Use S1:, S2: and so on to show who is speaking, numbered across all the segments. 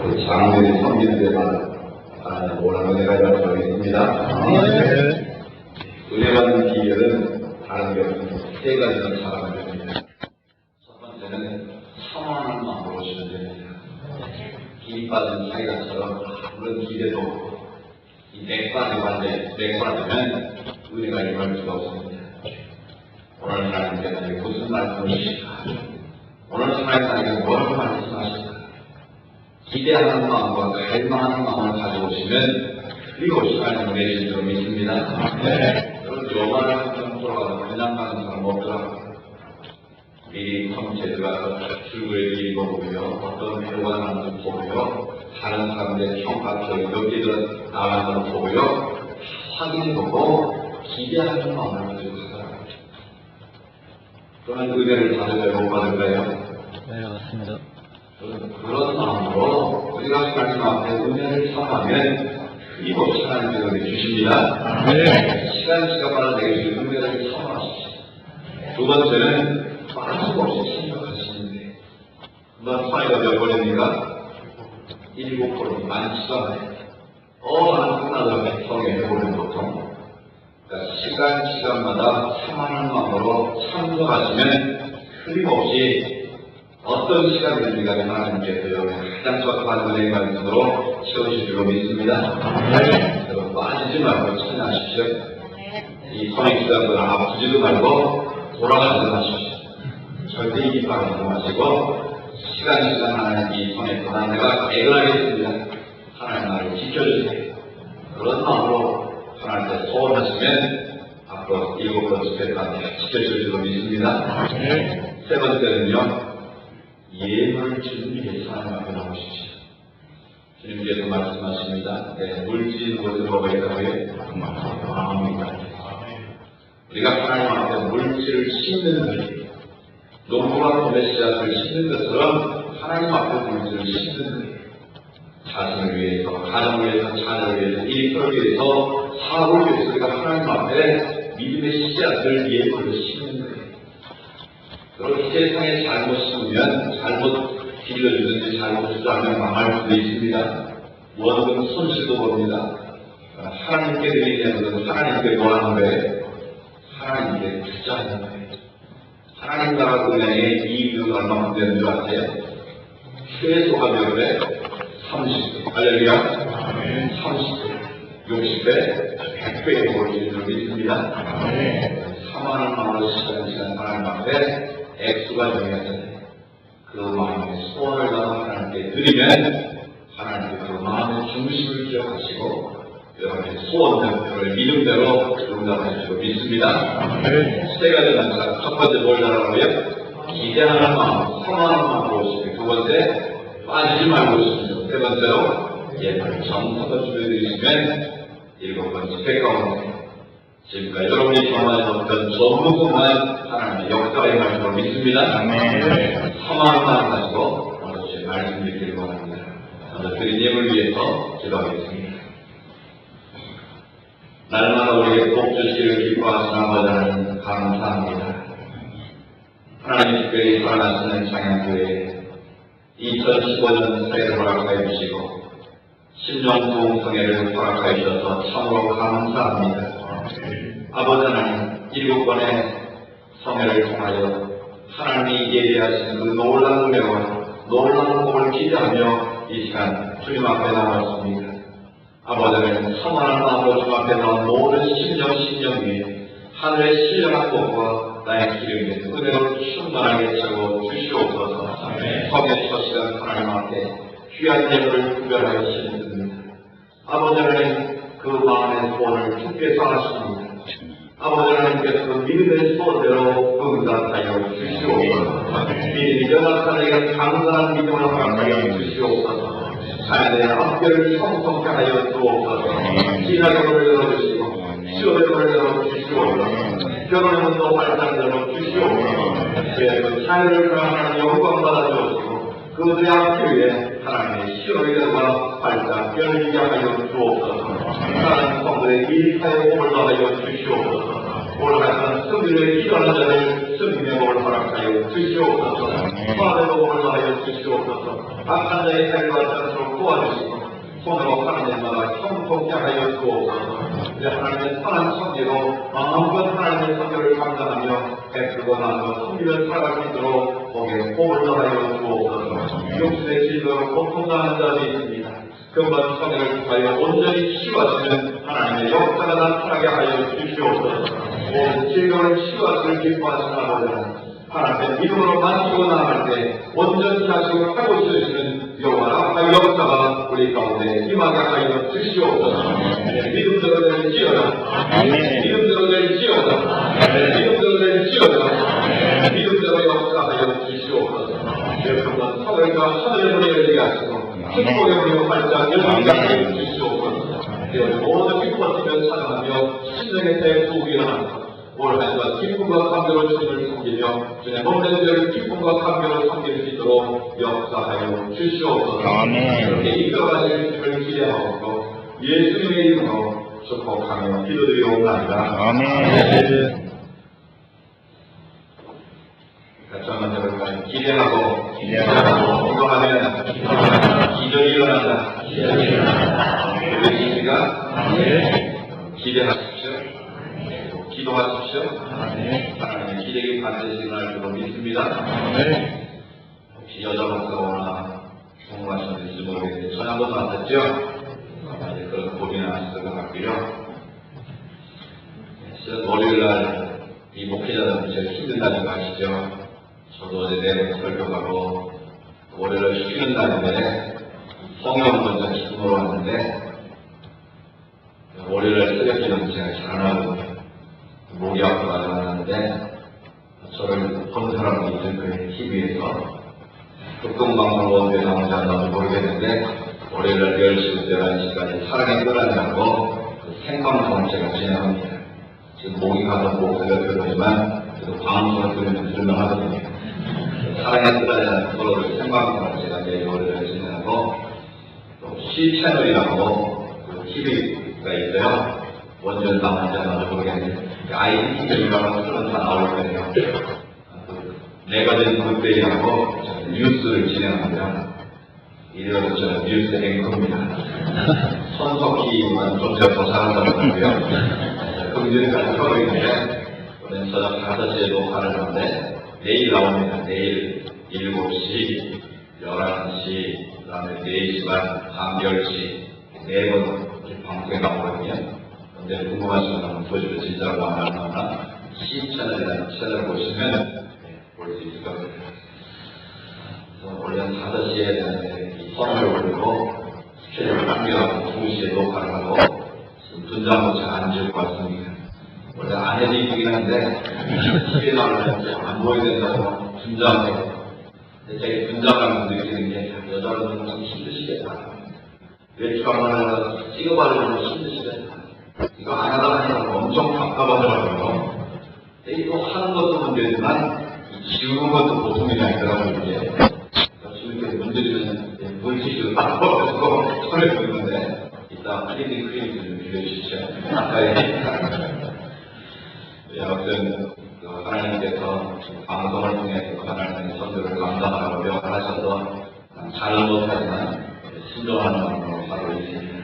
S1: 장로님 섬기는데만 오라는 은혜가 열정했습니다. 은혜 받는 비결은 다른 게 없습니다. 세 가지는 잘하는 겁니다. 첫 번째는 사모하는 마음으로 오시면 됩니다. 김 빠진 사이다처럼 그런 기대도 없고 맥 빠지면 은혜가 임할 수가 없습니다. 오늘 하나님께서 무슨 말씀을 주실까? 오늘 하나님께서 무슨 말씀하실까? 기대하는 마음과 갈망하는 마음을 가져오시면 그리고 시간을 보내실 줄 믿습니다. 여러분 요만한 한번 돌아가서 그냥 가는 사람 없더라고요. 미리 컴퓨터에 들어가서 출구에 미리 보고요. 어떤 결과가 나는지 보고요. 다른 사람들의 평가표를 몇 개를 나가는 걸 보고요. 확인해보고 기대하는 마음을 가지고 가더라고요. 그러면 의뢰를 받을까요? 못 받을까요?
S2: 네, 맞습니다.
S1: 그런 마음으로 우리가 하나님 앞에 은혜를 사모하면 끊임없이 하나님께서 은혜 주십니다. 시간마다 내게 주신 은혜를 사모하십시오. 두 번째는 빠짐없이 생각하시는데 한번 사이가 몇 번입니까? 7번 많지도 않아요. 하나하나 성행해보는 보통 그러니까 시간마다 사모하는 마음으로 참석하시면 끊임없이 어떤 시간들이 가면 하나님께서 가장 적합한 은혜의 말씀으로 채우실 줄로 믿습니다. 여러분 빠지지 말고 참여하십시오. 이 선행 시간도 아프지도 말고 돌아가지도 마십시오. 절대 이기파하지 마시고 시간 하나님 이 선행 동안 내가 애근하겠습니다. 하나님 나를 지켜주세요. 그런 마음으로 하나님께 소원하시면 앞으로 7번 집회까지 지켜줄 줄로 믿습니다. 세 번째는요. 예물을 준비해서 하나님 앞에 나오십시오. 주님께서 말씀하십니다. 물질 무엇을 먹어야 되고요? 마음입니다. 우리가 하나님 앞에 물질을 심는 거예요. 농부가 봄의 씨앗을 심는 것처럼 하나님 앞에 물질을 심는 거예요. 자신을 위해서, 가정을 위해서, 자녀를 위해서, 일터를 위해서, 사업을 위해서 우리가 하나님 앞에 믿음의 씨앗을 예물을 심는 거예요. 여러분 세상에 잘못 심으면 잘못 길러주든지 잘못 주장하면 망할 수도 있습니다. 원금 손실도 봅니다. 하나님께 드리는 것은 하나님께 뭐하는 거예요? 하나님께 투자하는 거예요. 하나님 나라 은행의 이익은 얼마큼 되는 줄 아세요? 최소가 몇 배? 30배. 할렐루야. 30배, 60배, 100배의 복을 줄 믿습니다. 3만원 마음으로 시간 하나님 앞에 액수가 정해져요. 그 마음의 소원을 담아 하나님께 드리면 하나님께 그 마음의 중심을 기억하시고 여러분의 소원대로 믿음대로 응답하실 줄 믿습니다. 세 가지 단사. 첫 번째 뭘 잘하고요? 기대하는 마음, 소망하는 마음으로 오시고 두 번째 빠지지 말고 오시고 세 번째로 예물 정성을 준비해드리시면 7번째 집회 가운데 지금까지 여러분이 경험하지 못한 전무금만 하나님의 역사의 말씀을 믿습니다. 험한 마음 가지고 오늘 제 말씀 드리기를 원합니다. 먼저 드린 예물 위해서 기도하겠습니다. 날마다 우리에게 복 주시기를 기뻐하시는 아버지 하나님 감사합니다. 하나님 특별히 살아나시는 창양교회 2015년 새해를 허락하여 주시고 신정부흥성회를 허락하여 주셔서 참으로 감사합니다. 아버지 하나님 7번의 성회를 통하여 하나님이 예리하신 그 놀라운 은혜와 놀라운 복을 기대하며 이 시간 주님 앞에 나왔습니다. 아버지 하나님 선한 마음으로 주님 앞에 나온 모든 심령 위에 하늘의 신령한 복과 나의 기름에 은혜로 충만하게 채워 주시옵소서. 성의 첫 시간 하나님 앞에 귀한 예물을 구별하여 주십니다. 아버지 하나님 그 마음의 소원을 주께서 하십니다. 아버지 하나님께서 그 믿음의 소원대로 응답하여 주시옵소서. 믿음이 연합하는 강건한 믿음을 허락하여 주시옵소서. 자녀의 앞결을 성성케 하여 주옵소서. 진학의 문을 열어주시고 시험의 문을 열어주시옵소서. 결혼의 문도 발상 열어주시옵소서. 그 자녀를 사랑하는 영광 받아주옵시고 그들의 앞길에 하나님의 시험과 발상 열리게 하여 주옵소서. 하나님 성도의 일타의 복을 받아여 주시옵소서. 오늘 하여간 승리를 기도하는 자를 승리의 복을 허락하여 주시옵소서. 마음의 복을 더하여 주시옵소서. 악한 자의 살과 자처럼 도와주시고 손으로 하는 일마다 형통케 하여 주옵소서. 이제 하나님의 선한 성기로 마음껏 하나님의 성결을 감당하며 베풀고 나서 성기를 살아갈 수 있도록 복에 복을 더하여 주옵소서. 육신의 질병으로 고통당하는 자들이 있습니다. 그번 성결을 하여 온전히 치유하시는 하나님의 역사가 나타나게 하여 주시옵소서. 모든 질병을 치유하시는 기뻐하시는 아버지는 하나님의 믿음으로 만지고 나아갈 때 온전히 하시고 회복시키시는 여호와의 역사가 우리 가운데 임하게 하여 주시옵소서. 믿음대로 될지어다. 믿음대로 될지어다. 믿음대로 될지어다. 믿음대로 역사하여 주시옵소서. 여러분 서울과 하늘의 문이 열리게 하시고 축복의 문이 활짝 열리게 하여 주시옵소서. 모든 기뻐하시며 찬양하며 신령의 새 부귀 일어나서 오늘 하여간 기쁨과 감격을 주님을 섬기며 주님의 몸된 기쁨과 감격을 섬길 수 있도록 역사하여 주시옵소서. 그렇게 이끌어가실 주님을 기대하옵고 예수님의 이름으로 축복하며 기도드리옵나이다. 아멘. 같이 한번 해볼까요? 기대하고 기도하면 기적이 일어난다. 우리 시간 기대하십시오. 기도하십시오. 하나님의 기적이 반드시 일어날 줄로 믿습니다. 여자 목사거나 성공하셨는지 모르겠는데 전에 한번 왔었죠? 그런 고민을 하실 것 같고요. 월요일날 이 목회자들 제일 힘든 날인 거 아시죠? 저도 어제 내일 설교하고 월요일을 쉬는 날인데 성경 먼저 기도로 왔는데 월요일날 새벽 기도는 제가 잘 안 하거든요. 목이 아프가 나왔는데 저를 본 사람이 있을 거예요. TV에서 극동방송 원대에 나오지 않나도 모르겠는데 월요일날 10시부터 11시까지 사랑의 끝나냐고 생방송을 제가 진행합니다. 지금 목이 가서 목소리가 들리지만 그래도 방송을 들으면 하거든요. 사랑의 끝나냐는 그거를 생방송을 제가 매일 월요일에 진행하고 또 C채널이라고 그 TV가 있어요. 원전 나오는지 안 나오는지 모르겠는데 ITV라고 틀은 다 나올 거예요. 내가된 그때라고 뉴스를 진행합니다. 이래서 저는 뉴스 앵커입니다. 손석희만 좀 제가 더 잘한다고 하고요. 금전까지 하고 있는데 오늘 저녁 5시에 녹화를 하는데 내일 나옵니다. 내일 7시, 11시, 그 다음에 4시 반, 밤 10시 4번 방송에 나오거든요. 근데 궁금하시면 한번 보시면 진짜로 안 나오나 C채널이라는 채널을 보시면 볼 수 있을 겁니다. 원래 5시에 선을 올리고 스케줄을 남겨가고 2시에 녹화를 하고 분장도 잘 안 지을 것 같습니다. 원래 안 해도 이쁘긴 한데 TV에 나오면 안 보여야 된다고 분장해요. 근데 제가 분장하면서 느끼는 게 여자분들은 좀 힘드시겠다. 외출하면 해서 찍어바르면 힘드시겠다. 이거 안 하다 하니까 엄청 답답하더라고요. 근데 이거 하는 것도 문제지만 지우는 것도 보통이 아니더라고요. 이게 지금 문제 주는 물티슈를 딱 뽑아서 손에 붓는데 이따 클리닝 크림 좀 빌려주시죠. 아까 얘기했다. 아무튼 하나님께서 방송을 통해 하나님의 선교를 감당하라고 명하셔서 잘은 못하지만 신중한 마음으로 하고 있습니다.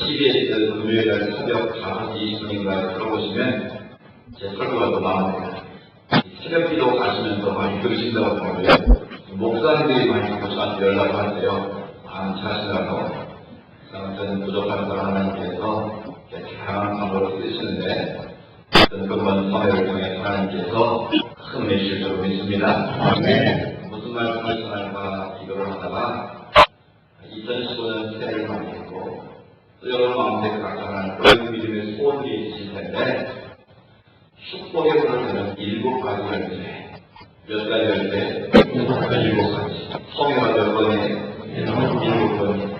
S1: CBS 금요일날 새벽 5시 20분인가에 들어보시면 제 설교가 또 나옵니다. 새벽 기도 가시면서 많이 들으신다고 하고요. 목사님들이 많이 듣고 저한테 연락을 하세요. 안 차시라고. 아무튼 부족한 사람 하나님께서 다양한 방법을 쓰시는데 그런 사회를 통해 하나님께서 큰 메시지를 주고 있습니다. 무슨 말씀을 전할까 기도를 하다가 2015년 새해를 맞이했고 또 여러분 마음속에 각자 하나님 믿음의 소원이 있으실 텐데 축복의 문을 되는 7가지 열쇠 몇 가지 열쇠? 7가지 성회가 몇 번에 7번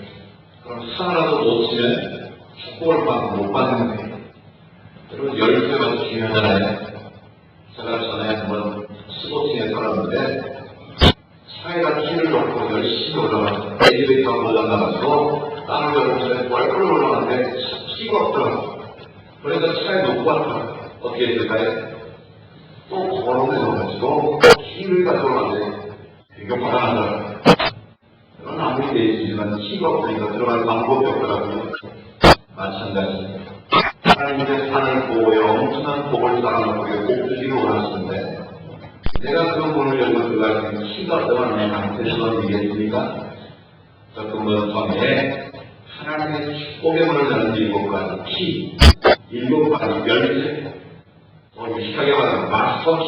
S1: 그럼 하나라도 놓치면 축복을 못 받는 거예요. 여러분 열쇠가 중요하잖아요. 제가 전에 한번 15층에 살았는데 차에다 키를 넣고 열심히 올라가서 엘리베이터가 올라가가지고 땅을 열어서 뻘뻘 올라가는데 키가 없더라고요. 그래서 차에 놓고 왔더라고요. 어떻게 했을까요? 또 걸어내려가지고 키를 가져가는데 되게 화나더라고요. 그건 아무리 내주지만 키가 없으니까 들어갈 방법이 없더라고요. 마찬가지. 하나님의 산을 보고요, 엄청난 복을 쌓아놓고 복 주기를 원하시는데 내가 그 문을 열고 들어갈 때 키가 없다면 내 상태에서 되겠습니까? 조금은 성에 하나님의 축복의 문을 여는 7가지 키, 7가지 열쇠, 유식하게 말하면 마스터키,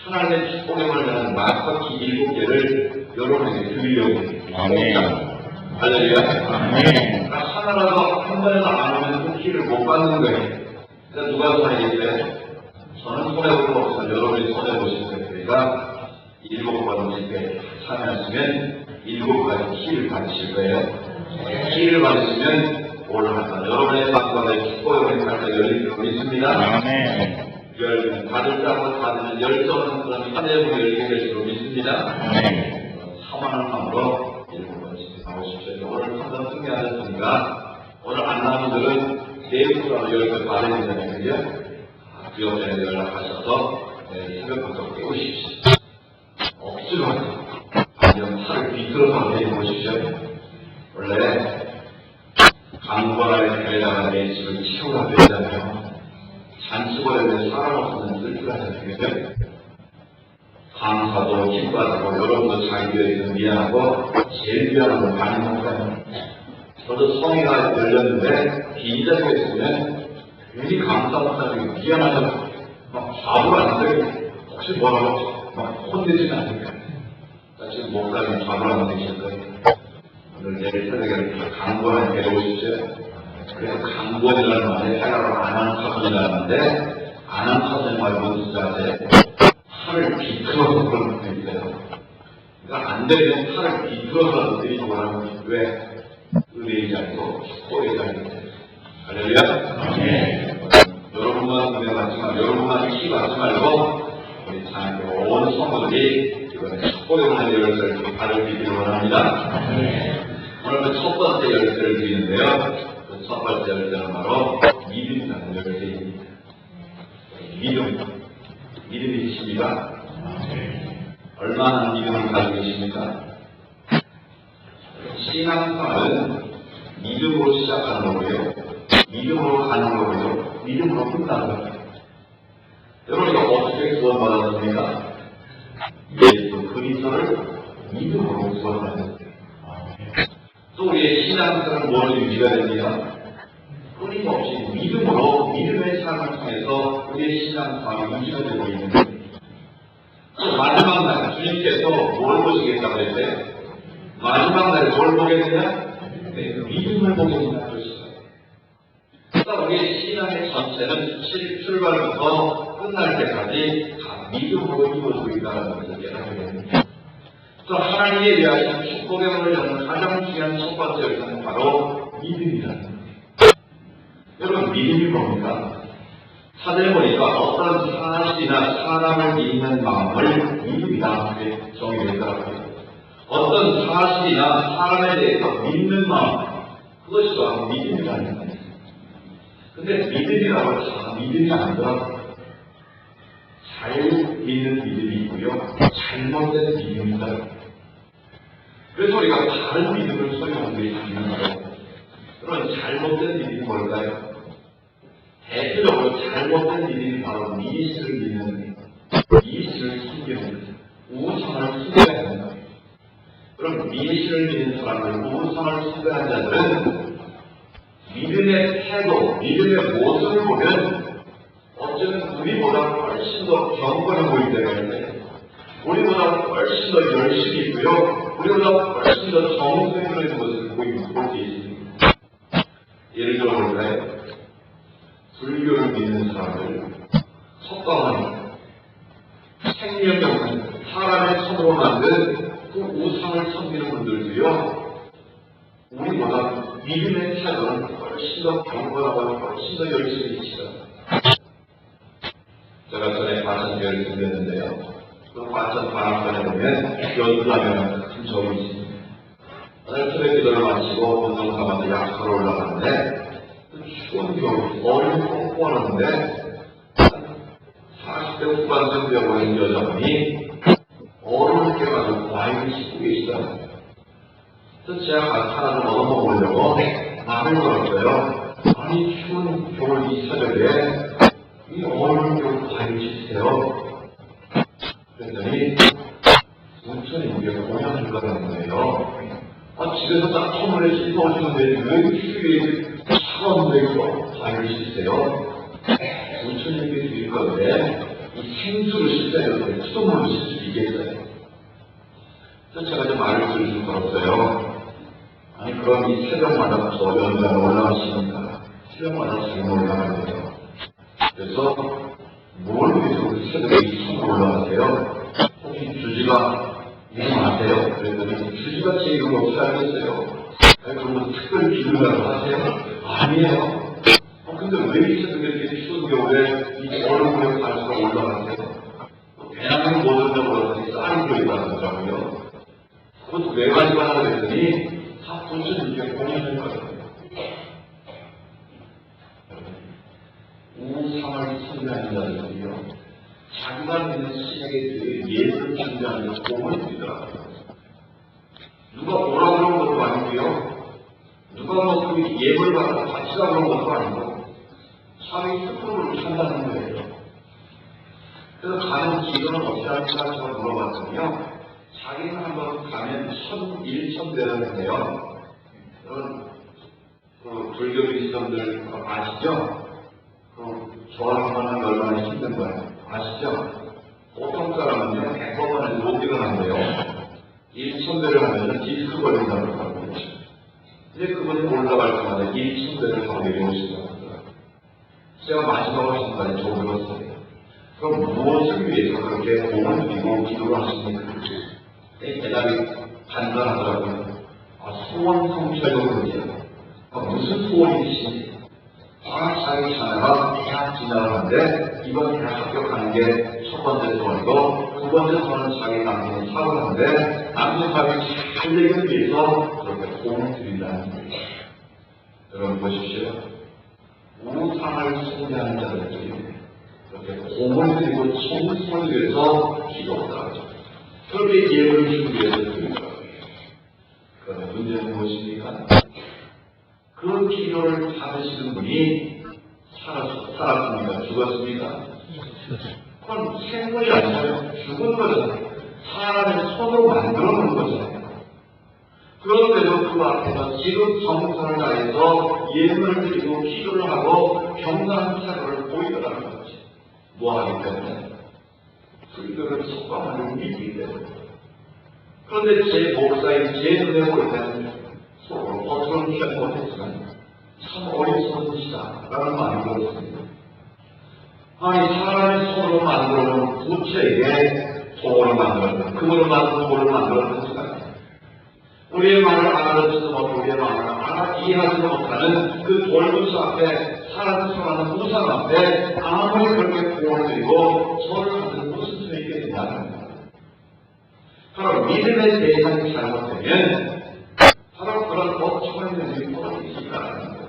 S1: 하나님의 축복의 문을 여는 마스터키 7개를 여러분에게 드리려고 합니다. 할렐루야. 그러니까 하나라도 한 번에도 안 오면 그 키를 못 받는 거예요. 그래서 누가 손해겠어요? 저는 손해볼 거 없어요. 여러분이 손해보실 거예요. 그러니까 7번 집회 참여하시면 7가지 키를 받으실 거예요. 키를 받으시면 올라간다. 여러분의 상관의 축복의 문이 열릴 줄 믿습니다. 받을 자고 받는 열정은 그런 하늘의 문이 열리게 될 줄 믿습니다. 사망하는 마음으로 7번 집회 나오십시오. 오늘 한번 승리하셨으니까 오늘 안 나온 분들은 내일부터 열쇠 받아야 된다는 거죠. 그 옆에 연락하셔서 새벽부터 깨우십시오. 억지로 하세요. 아니면 팔을 비틀어서 내려보십시오. 원래 강권하게 데려다가 내 집을 채우라 그랬잖아요. 잔치벌에 사람 없으면 쓸쓸하잖아요. 감사도 기뻐하고 여러분도 자기 위해서 미안하고 제일 미안한 건 아니니까요. 저도 성의가 열렸는데 기자가 있으면 괜히 감사하고 미안하다고 막 바보를 안 되게 혹시 뭐라고 막 혼내지는 않을까. 지금 목사님 바보를 안 되실 거예요. 오늘 내일 새벽에 강권을 데려오십시오. 그래서 강권이라는 말에 해가로 아난카손이라는 말인데 아난카손이 말이 뭔 뜻이 아세요? 팔을 비틀어서 그런 게 있어요. 그러니까 안 되면 팔을 비틀어서 드리고 하는 왜? 의뢰이지 않고 축복이지 않고 할렐루야. 여러분만 은혜 받지 말고 여러분만 키 받지 말고 우리 하나님께 온 성도들이 이번에 축복의 문의 열쇠를 받으시기를 원합니다. 오늘 그 첫 번째 열쇠를 드리는데요. 그 첫 번째 열쇠는 바로 믿음이라는 열쇠입니다. 믿음이 있습니다. 얼마나 믿음을 가지고 계십니까? 신앙생활은 믿음으로 시작하는 거고요. 믿음으로 가는 거고요. 믿음으로 끝나는 거예요. 여러분 이거 어떻게 구원받았습니까? 예수 그리스도를 믿음으로 구원받았습니다. 또 우리의 신앙생활은 뭐로 유지가 됩니다? 끊임없이 믿음으로 믿음의 삶을 통해서 우리의 신앙생활이 유지가 되고 있는 거예요. 또 마지막 날 주님께서 뭘 보시겠다고 했어요? 마지막 날에 뭘 보게 되냐? 믿음을 보게 된다는 것이죠. 그러니까 우리의 신앙의 전체는 출발부터 끝날 때까지 다 믿음으로 이루어지고 있다는 것을 깨닫게 됩니다. 또 하나님의 위하신 축복의 문을 여는 가장 중요한 첫 번째 열쇠는 바로 믿음이라는 거예요. 여러분 믿음이 뭡니까? 사전에 보니까 어떤 사실이나 사람을 믿는 마음을 믿음이다 이렇게 정의되어 있더라고요. 어떤 사실이나 사람에 대해서 믿는 마음, 그것이 바로 믿음이라는 거예요. 근데 믿음이라고 다 믿음이 아니더라고요. 잘 믿는 믿음이 있고요. 잘못된 믿음이 있어요. 그래서 우리가 다른 믿음을 소유하는 게 있는 거예요. 그런 잘못된 믿음이 뭘까요? 대표적으로 잘못된 믿음이 바로 미신을 믿는 거예요. 미신을 숨기는 거예요. 우상을 숨겨야 된다. 그럼 미신을 믿는 사람들, 우상을 숭배하는 자들은 믿음의 태도, 믿음의 모습을 보면 어쩌면 우리보다 훨씬 더 경건해 보인다고 하는데 우리보다 훨씬 더 열심히 있고요. 우리보다 훨씬 더 정성이 있는 것을 볼 수 있습니다. 예를 들어 볼까요? 불교를 믿는 사람들, 석가모니, 생명이 없는 사람의 손으로 만든 그 우상을 섬기는 분들도요, 우리보다 믿음의 태도는 훨씬 더 경건하고 훨씬 더 열심히 있죠. 제가 전에 과천교회를 준비했는데요. 그 과천 방학관에 보면 연수하면 큰 적이 있습니다. 오늘 토요일 기도를 마치고 운동사마다 약하러 올라가는데 추운 겨울, 얼음이 뻥뻥하는데 40대 후반쯤 되어버린 여자분이 얼음을 깨가지고 와인을 씻고 계시잖아요. 그래서 제가 하나를 얻어먹으려고 말을 걸었어요. 아니, 추운 겨울 이 새벽에 이 얼음을 깨고 와인을 씻으세요. 그랬더니 온천이 이게 공연을 가는 거예요. 집에서 딱 선물에 씻어오시는데 왜 추위에 차가운 데서 와인을 씻으세요? 온천에게 드릴 건데 이 생수를 씻어야 수돗물로 씻을 수 있겠어요. 그래서 제가 좀 말을 들을 걸었어요. 아니, 그럼 이 새벽마다 저 연장을 올라가시니까 새벽마다 잘못 올라가야 돼요. 그래서 뭘 위해서 그 새벽에 이 산으로 올라가세요? 혹시 주지가 이름 아세요? 그랬더니 주지가 제 이름 어떻게 알겠어요? 아니, 그러면 특별히 기르라고 하세요? 아니에요. 근데 왜 이 새벽에 이렇게 추운 겨울에 이 얼음물에 발수가 올라가세요? 배낭을 못 든다고 그러더니 쌀이 들어있다는 거라고요. 그것도 왜 가져가라고 그랬더니 다 본전 이게 공연할 거예요. 우상을 선대하는 자들이요, 자기가 믿는 신에게 예를 준비하는 공을 믿더라고요. 누가 뭐라 그런 것도 아니고요, 누가 뭐 그 예물 받고 바치라 그런 것도 아니고 자기 스스로를 판단하는 거예요. 그래서 가는 길은 어떻게 할까 제가 물어봤더니요, 자기는 한번 가면 11,000대라는데요. 그 불교 그리스도들 아시죠? 저하는 하는 얼마나 힘든 거예요. 아시죠? 보통 사람은요, 100번만에 못 일어난대요. 1,000배를 하면 디스크 걸린다고 하거든요. 근데 그분이 올라갈 때마다 1,000배를 하고 내려오신다고 하더라고요. 제가 마지막으로 순간에 저 들었어요. 그럼 무엇을 위해서 그렇게 공을 들이고 기도를 하십니까? 대답이 간단하더라고요. 소원 성취하려고 그러죠. 무슨 소원이시지? 자기 자녀가 대학 진학하는데 이번 대학 합격하는 게 첫 번째 소원이고, 두 번째 소원은 자기 남편이 사고하는데 남편 사업이 잘 되기 위해서 그렇게 공을 드린다는 거예요. 여러분 보십시오. 우상을 숭배하는 자들끼리 그렇게 공을 드리고 청소를 위해서 기도한다. 그렇게 예물을 주기 위해서 드린다. 그런데 문제는 무엇입니까? 그 기도를 받으시는 분이 살았습니까? 죽었습니까? 그건 생물이 아니잖아요. 죽은 거잖아요. 사람의 손으로 만들어 놓은 거잖아요. 그런데도 그 앞에서 지금 정성을 다해서 예물을 드리고 기도를 하고 경건한 태도를 보이더라는 거지. 뭐 하기 때문에? 불교를 석방하는 믿기 때문에. 그런데 제 목사인 제 눈에 보일 때는 속으로 어처럼 취하지 못했지만 참 어리석은 짓이다 라는 말이 들었습니다. 아니, 사람의 손으로 만들어놓은 부처에게 돌을 만들었다, 금으로 만든 돌을 만들었다 시간, 우리의 말을 알아듣지도 못하고 우리의 말을 이해하지도 못하는 그 돌부처 앞에 사람처럼 우상 앞에 아무리 그렇게 공을 들이고 절을 하는 무슨 수가 있겠느냐는 거예요. 바로 믿음의 대상이 잘못되면 바로 그런 어처구니 일이 벌어지니까라는 거예요.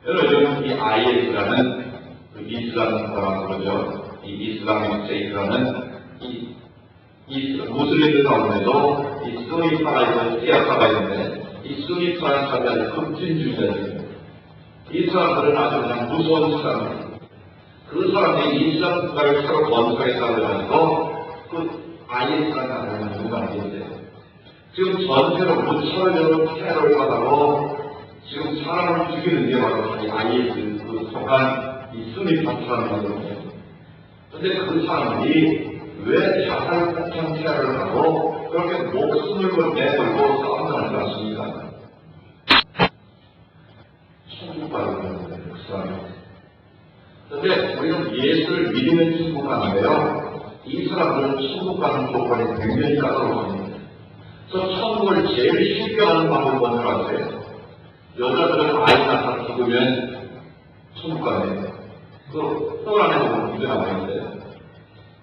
S1: 여러분, 이 IS라는 그 이슬람 국가라고 그러죠. 이 이슬람의 스테이트라는 이 무슬림들 가운데도 이 수니파가 있고 시아파가 있는데, 이 수니파는 사람들이 급진주의자들이에요. 이 사람들은 아주 그냥 무서운 사람들이에요. 그 사람들이 이슬람 국가를 서로 건설했다고 해가지고 그 IS라는 나라를 누구가 안 됐어요. 지금 전체로 무차별적으로 테러를 받아고 지금 사람을 죽이는 게 바로 이 IS 그 속한 이 수니파 사람들이거든요. 그런데 그 사람들이 왜 자살 폭탄 테러를 하고 그렇게 목숨을 내걸고 싸움을 하지 않습니까? 천국 가는 거예요, 그 사람이. 그런데 우리는 예수를 믿으면 천국 가는데요, 이 사람들은 천국 가는 조건이 굉장히 까다롭습니다. 그래서 천국을 제일 쉽게 하는 방법이 뭔지 아세요? 여자들은 아이 낳아서 죽으면 천국 가네요. 그 호란에 보면 문제 나와 있어요.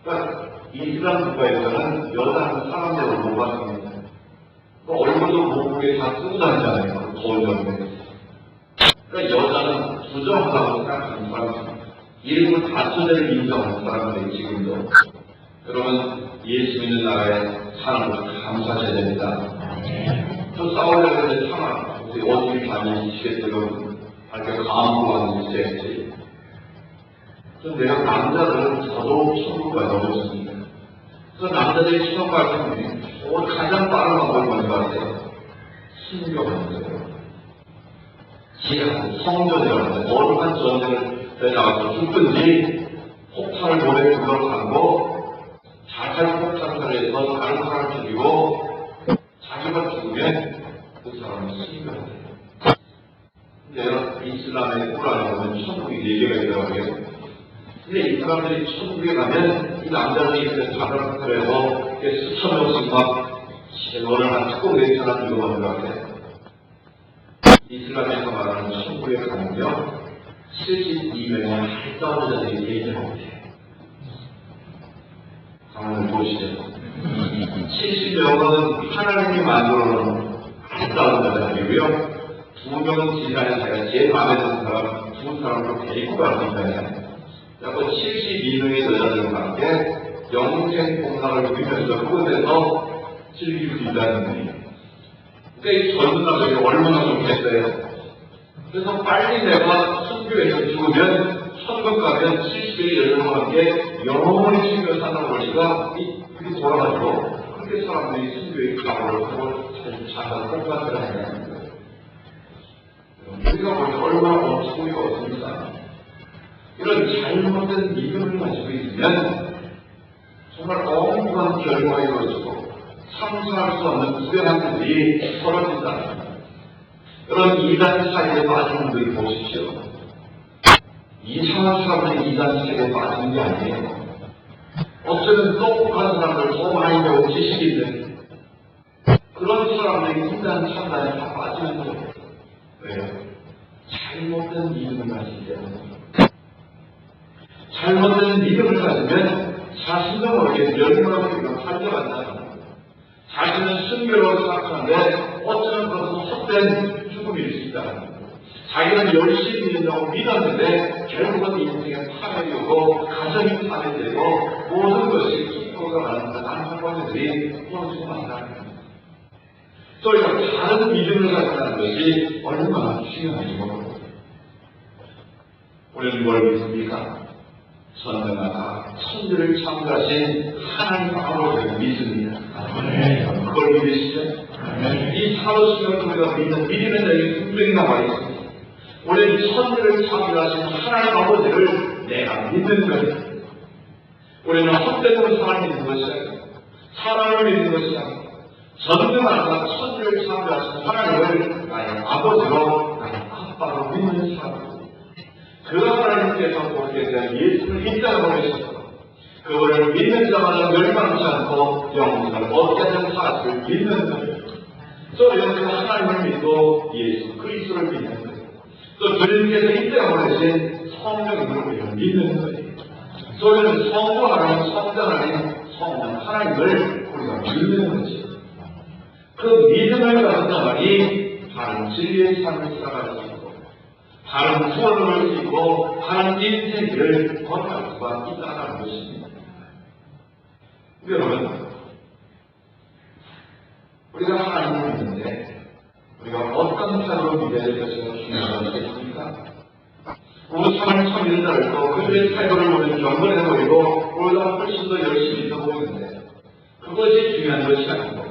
S1: 그러니까 이슬람 국가에서는 여자는 사람대로 못 받습니다. 얼굴도 못 보게 다 쓰고 다니잖아요. 더운 여름에. 그러니까 여자는 부정하다고 생각하는 사람입니다. 이름을 다천대를 인정하는 사람들이 지금도 여러분 예수 믿는 나라에 사는 걸 감사하셔야 됩니다. 또 싸우려고 하는데 참아 어디 다니시겠어요? 밝게 감구하는 시대였지. 내가 남자들은 더더욱 천국과 넘어졌습니다. 그래서 남자들이 시험 발표는 가장 빠른 방법이 뭔지 아세요? 순교하는 거예요. 지하 성전이라고 하는데 어느 전쟁을 나가서 죽든지 폭탄을 몸에 들어가고 자살 폭탄을 해서 다른 사람을 죽이고 자기가 죽으면 그 사람은 순교해야 돼요. 근데 이슬람의 꾸란에 보면 천국이 4개가 있더라고요. 근데 이 사람들이 천국에 가면 이 남자들이 자살을 해서 수천 명씩 막 너를 한 특공 레이스나 이거 만들어야 이슬람에서 말하는 천국에 가면요 72명의 할싸우자들이 대기하고 있어요. 한번 보시죠. 70명은 하나님이 만들어놓은 할싸우자들이고요 2명은 지사에 제가 제일 마음에 드는 사람 2사람으로 데리고 가는 거예요. 그리고 72명의 여자들과 함께 영생 공학을 누리면서 그곳에서 즐길 수 있다는 거예요. 그러니까 이 젊은 남자들이 얼마나 좋겠어요. 그래서 빨리 내가 순교해서 죽으면 천국 가면 70명의 여자들과 함께 영원히 순교 산다고 그러니까 이렇게 돌아가지고 그렇게 사람들이 순교의 각오를 하고 잠깐 똑같을 하는 거예요. 우리가 보면 얼마나 엄청이가 없습니까? 이런 잘못된 믿음을 가지고 있으면 정말 엉뚱한 결과가 이루어지고 상상할 수 없는 불행한 일이 벌어진다. 여러분 이단 사이에 빠진 분들이 보십시오. 이상한 사람들이 이단 사이에 빠지는 게 아니에요. 어쩌면 똑똑한 사람들 더 많이 배운 지식이 있는 그런 사람들이 이단 참단에 다 빠지는 거예요. 왜요? 잘못된 믿음을 가지기 때문에. 잘못된 믿음을 가지면 자신도 모르게 멸망을 살려간다. 자신은 순교라고 생각하는데 어쩌면 그것은 헛된 죽음일 수 있다. 자기는 열심히 믿는다고 믿었는데 결국은 인생의 파멸이 오고 가정이 파멸되고 모든 것이 기뻐가 많은 안타까운들이 벌어지고 만다는 겁니다. 또 이런 다른 믿음을 갖는다는 것이 얼마나 중요한지 모릅니다. 우리는 뭘 믿습니까? 전능하다 천지를 창조하신 하나님 아버지를 믿습니다. 그걸 믿으시죠? 이 사도신경을 우리가 믿는 믿음의 내용이 분명히 나와 있습니다. 우리는 천지를 창조하신 하나님 아버지를 내가 믿는 거예요. 우리는 헛되는 사람을 믿는 것이 아니고 사람을 믿는 것이 아니고 전능하다 천지를 창조하신 하나님을 나의 아버지로 나의 아빠로 믿는 사람입니다. 그 하나님께서 보게 된 예수를 이 땅에 보내셔서 그분을 믿는 자마다 멸망치 않고 영생을 얻게 된 사실을 믿는 거예요. 또 여기서 하나님을 믿고 예수 그리스도를 믿는 거예요. 또 주님께서 이 땅에 보내신 성령님을 믿는 거예요. 저희는 성부 하나님, 성자 하나님, 성령 하나님을 우리가 믿는 거죠. 그 믿음을 가진 자만이 바른 진리의 삶을 살아갈 수 있고 바른 구원을 할 수 있고 바른 인생을 건너갈 수가 있다는 것입니다. 여러분, 우리가 하나님을 믿는데 우리가 어떤 삶으로 믿어야 될 것인가 중요한 것이겠습니까? 우리 사람을 참 믿는다 해도 그들의態度를 우리는 경건해 보이고 우리가 훨씬 더 열심히 있어 보이는데 그것이 중요한 것이 아니고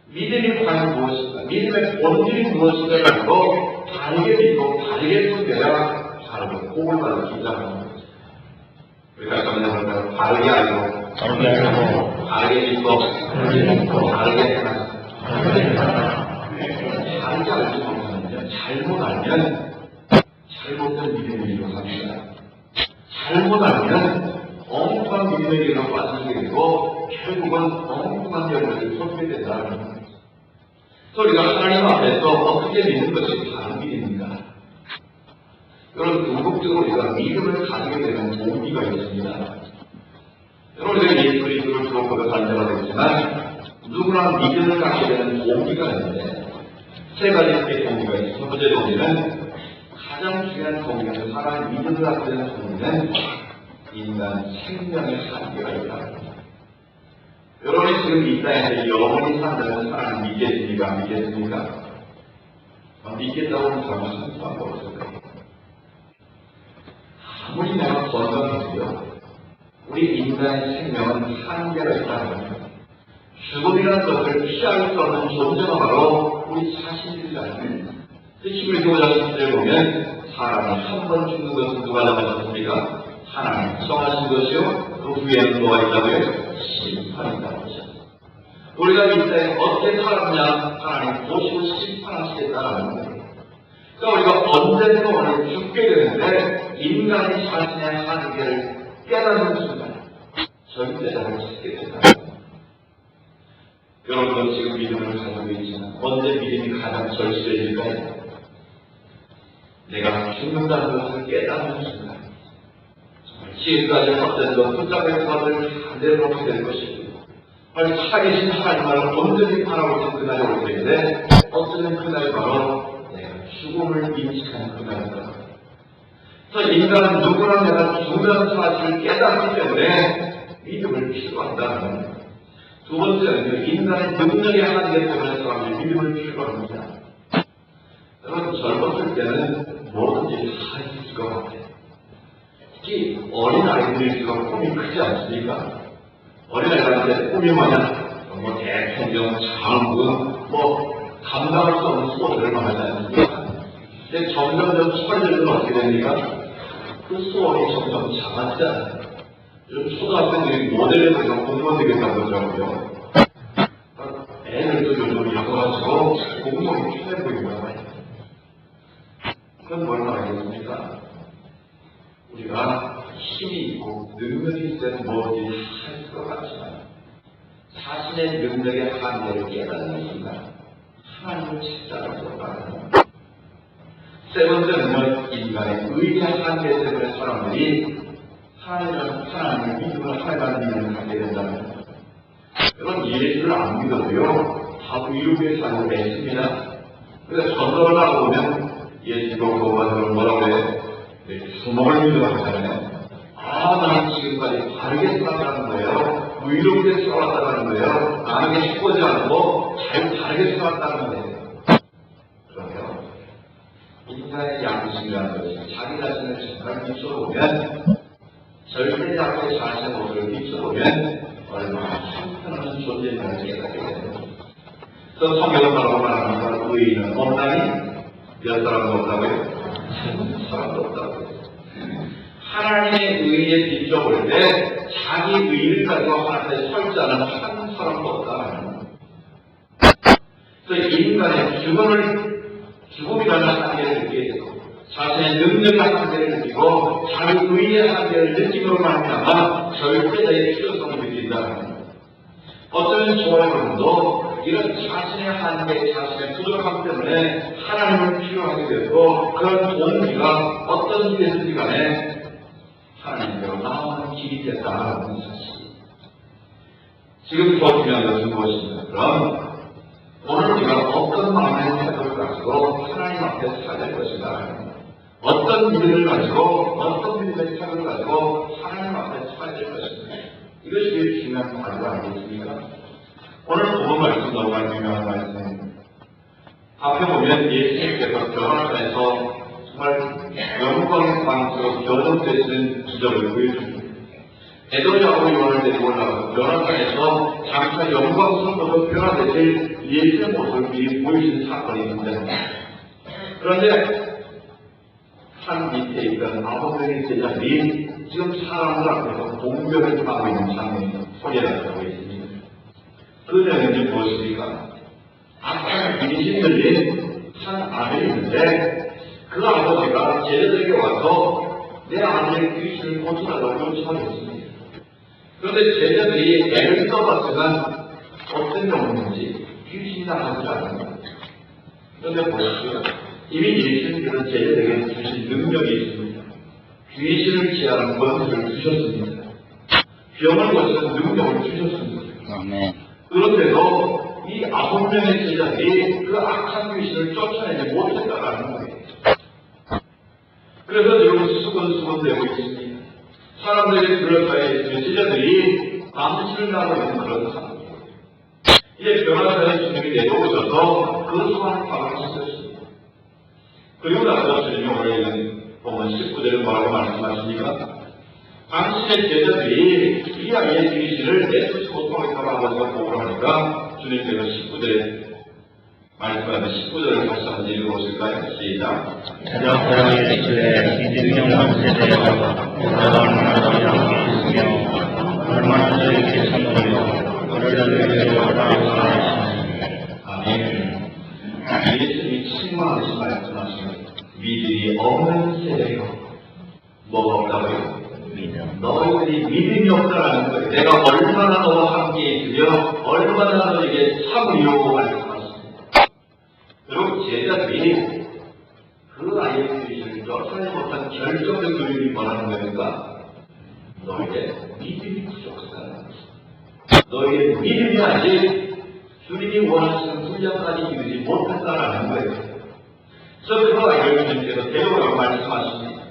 S1: 믿음이 과연 무엇인가, 믿음의 본질이 무엇인가를 알고 다르게 믿고 다르게 숨겨야 다르게 복을 받을 수 있다는 거죠. 우리가 정리해볼까요? 다르게 알고 다르게 믿고 다르게 행하자. 다르게 알지 못하면 잘못 알면 잘못된 믿음의 길로 갑니다. 잘못 알면 엉뚱한 믿음의 길로 빠지게 되고 결국은 엉뚱한 결과를 쏟게 된다는 겁니다. 우리가 하나님 앞에서 어떻게 믿는 것이 다른 길입니다. 여러분, 궁극적으로 우리가 믿음을 가지게 되는 동기가 있습니다. 여러분, 우리가 예수 그리스도를 주로 고백하는 자가 되지만 누구나 믿음을 갖게 되는 동기가 있는데 세 가지의 동기가 있습니다. 첫 번째 동기는 가장 중요한 동기는 사람 믿음을 갖게 되는 동기는 인간 생명의 한계가 있다. 여러분이 지금 이 땅에서 영원히 산다는 사람을 믿겠습니까? 안 믿겠습니까? 믿겠다고 하면 정말 순수한 거 없어요. 아무리 내가 건강해도요, 우리 인간의 생명은 한계가 있다는 거예요. 죽음이라는 것을 피할 수 없는 존재가 바로 우리 자신이지 않습니까? 힘을 교자식들을 보면 사람이 한 번 죽는 것은 누가 정하셨습니까? 하나님 정하신 것이요. 그 후에는 뭐가 있다고요? 심판이 있다고 하셨습니다. 우리가 이 땅에 어떻게 살았냐? 하나님 보시고 심판하시겠다라는 거예요. 그러니까 우리가 언젠가 오늘 죽게 되는데 인간이 자신의 한계를 깨닫는 순간 절대 나를 찾게 된다. 여러분은 지금 믿음을 가지고 있지만 언제 믿음이 가장 절실해질까요? 내가 죽는다는 것을 깨닫는 순간 정말 지금까지 헛된 것, 붙잡은 것을 다 내려놓게 될 것이고 살아계신 하나님을 온전히 바라볼 때 그날이 올 텐데 어쩌면 그날이 바로 내가 죽음을 인식하는 그날이다. 그래서 인간은 누구나 내가 죽는다는 사실을 깨닫기 때문에 믿음을 필요한다는 겁니다. 두 번째는 인간의 능력의 한계 때문에 사람들이 믿음을 필요합니다. 여러분 젊었을 때는 뭐든지 다 있을 것 같아요. 특히 어린아이들일수록 꿈이 크지 않습니까? 어린아이들한테 꿈이 뭐냐? 뭐 대통령, 장군, 감당할 수 없는 소원을 말하지 않습니까? 근데 점점점 철들면 어떻게 됩니까? 그 소원이 점점 작아지잖아요. 요즘 초등학생들이 모델에서 그냥 공무원 되겠다고 그러더라고요. 애들도 요즘 이어가지고 공무원이 편해 보이고요. 그건 뭘 말하겠습니까? 우리가 힘이 있고 능력이 있을 때는 뭐든지 할 것 같지만 자신의 능력의 한계를 깨닫는 순간 하나님을 찾아갈 수 없다는 것. 세 번째는 인간의 의의 한계 때문에 사람들이 하나님을 믿음을 하나님을 믿음을 갖게 된다는 것. 여러분 예수를 안 믿어도요 다 의롭게 살고 있습니다. 그래서 전도를 하고 보면 예수가 그거만으로 뭐라고 해요? 주먹을 믿으라고 하잖아요. 나는 지금까지 바르게 살아가는 거예요. 의롭게 살아왔다는 거예요. 남에게 시고지 않고 잘 바르게 살아왔다는 거예요. 그러면 인간의 양심이라는 것이 자기 자신을 정말 비춰보면 절대 앞에 자신의 모습을 비춰보면 얼마나 한편없는 존재인가를 깨닫게 되는 거죠. 그래서 성경은 뭐라고 말합니까? 의인은 없나니 몇 사람도 없다고요? 한 사람도 없다고요. 하나님의 의에 비춰볼 때 자기 의를 가지고 하나님의 설지 않은 한 사람도 없다는 거예요. 그래서 인간의 죽음이라는 한계를 느끼게 되고 자신의 능력의 한계를 느끼고 자기 의의 한계를 느낌으로 말미암아 절대적인 필요성을 느낀다는 거예요. 어쩌면 저와 여러분도 이런 자신의 한계, 자신의 부족함 때문에 하나님을 필요하게 되고 그런 동기가 어떤 일이든지 간에 하나님께로 나아가는 길이 됐다는 사실. 지금 더 중요한 것은 무엇입니까? 그럼 오늘 우리가 어떤 마음의 태도를 가지고 하나님 앞에 살릴 것인가? 어떤 믿음을 가지고 어떤 믿음의 태도를 가지고 하나님 앞에 살릴 것인가? 이것이 제일 중요한 과제가 아니겠습니까? 오늘 보는 말씀 너무나 유명한 말씀입니다. 앞에 보면 예수님께서 변화산에서 정말 영광의 방식으로 변화되시는 기적을 보여줍니다. 에도냐고 요한을 데리고 올라가서 변화산에서 장차 영광스럽고 변화되실 예수의 모습을 미리 보여주는 사건이 있습니다. 그런데 산 밑에 있던 9명의 제자들이 지금 사람들 앞에서 공격을 당하고 있는 장면이 소개하고 있습니다. 그 내용이 무엇입니까? 아까 귀신 들린 한 아들이 있는데 그 아버지가 제자들에게 와서 내 아들의 귀신을 고쳐달라고 요청했습니다. 그런데 제자들이 애를 써봤지만 어떤 경우인지 귀신이 나가지 않습니다. 그런데 보십시오. 이미 예수님께서 제자들에게 주신 능력이 있습니다. 귀신을 제하는 권세를 주셨습니다. 병을 고치는 능력을 주셨습니다.
S2: 아멘.
S1: 그런데도 이 9명의 제자들이 그 악한 귀신을 쫓아내지 못했다라는 거예요. 제자들이 둘러싸여 있으면 제자들이 암시를 나고 있는 그런 상황이에요. 이제 변화사의 주님이 내려오셔서 그 상황을 파악하셨습니다. 그리고 나서 주님이 오늘 보면 19절에 뭐라고 말씀하십니까? 당신의 제자들이 이 아이의 귀신을 내쫓지 못하겠다고 아버지가 보고를 하니까 주님께서 19절에 말씀하는 19절을 다시 한번 읽어보실까요? 시작.
S2: 대적하여 주의 이등용 세대라고 내가 있으며 얼마나 저에게 참으려 그를 알려주려라 하시니.
S1: 아멘. 예수님이 책망하신 말씀하시는 믿음이 없는 세대요. 뭐가 없다고요?
S2: 믿음.
S1: 너희들이 믿음이 없다라는 거예요. 내가 얼마나 너와 함께 있으며 얼마나 너에게 참으려고 말씀하십니다. 여러분 제자들이 그 아이의 귀신을 쫓아내지 못한 결정적 요인이 뭐라는 겁니까? 너희의 믿음이 부족하다. 너희의 믿음이 아직 주님이 원하시는 분량까지 이르지 못한다라는 거예요. 그래서 그 아이를 주님께서 데려오라고 말씀하십니다.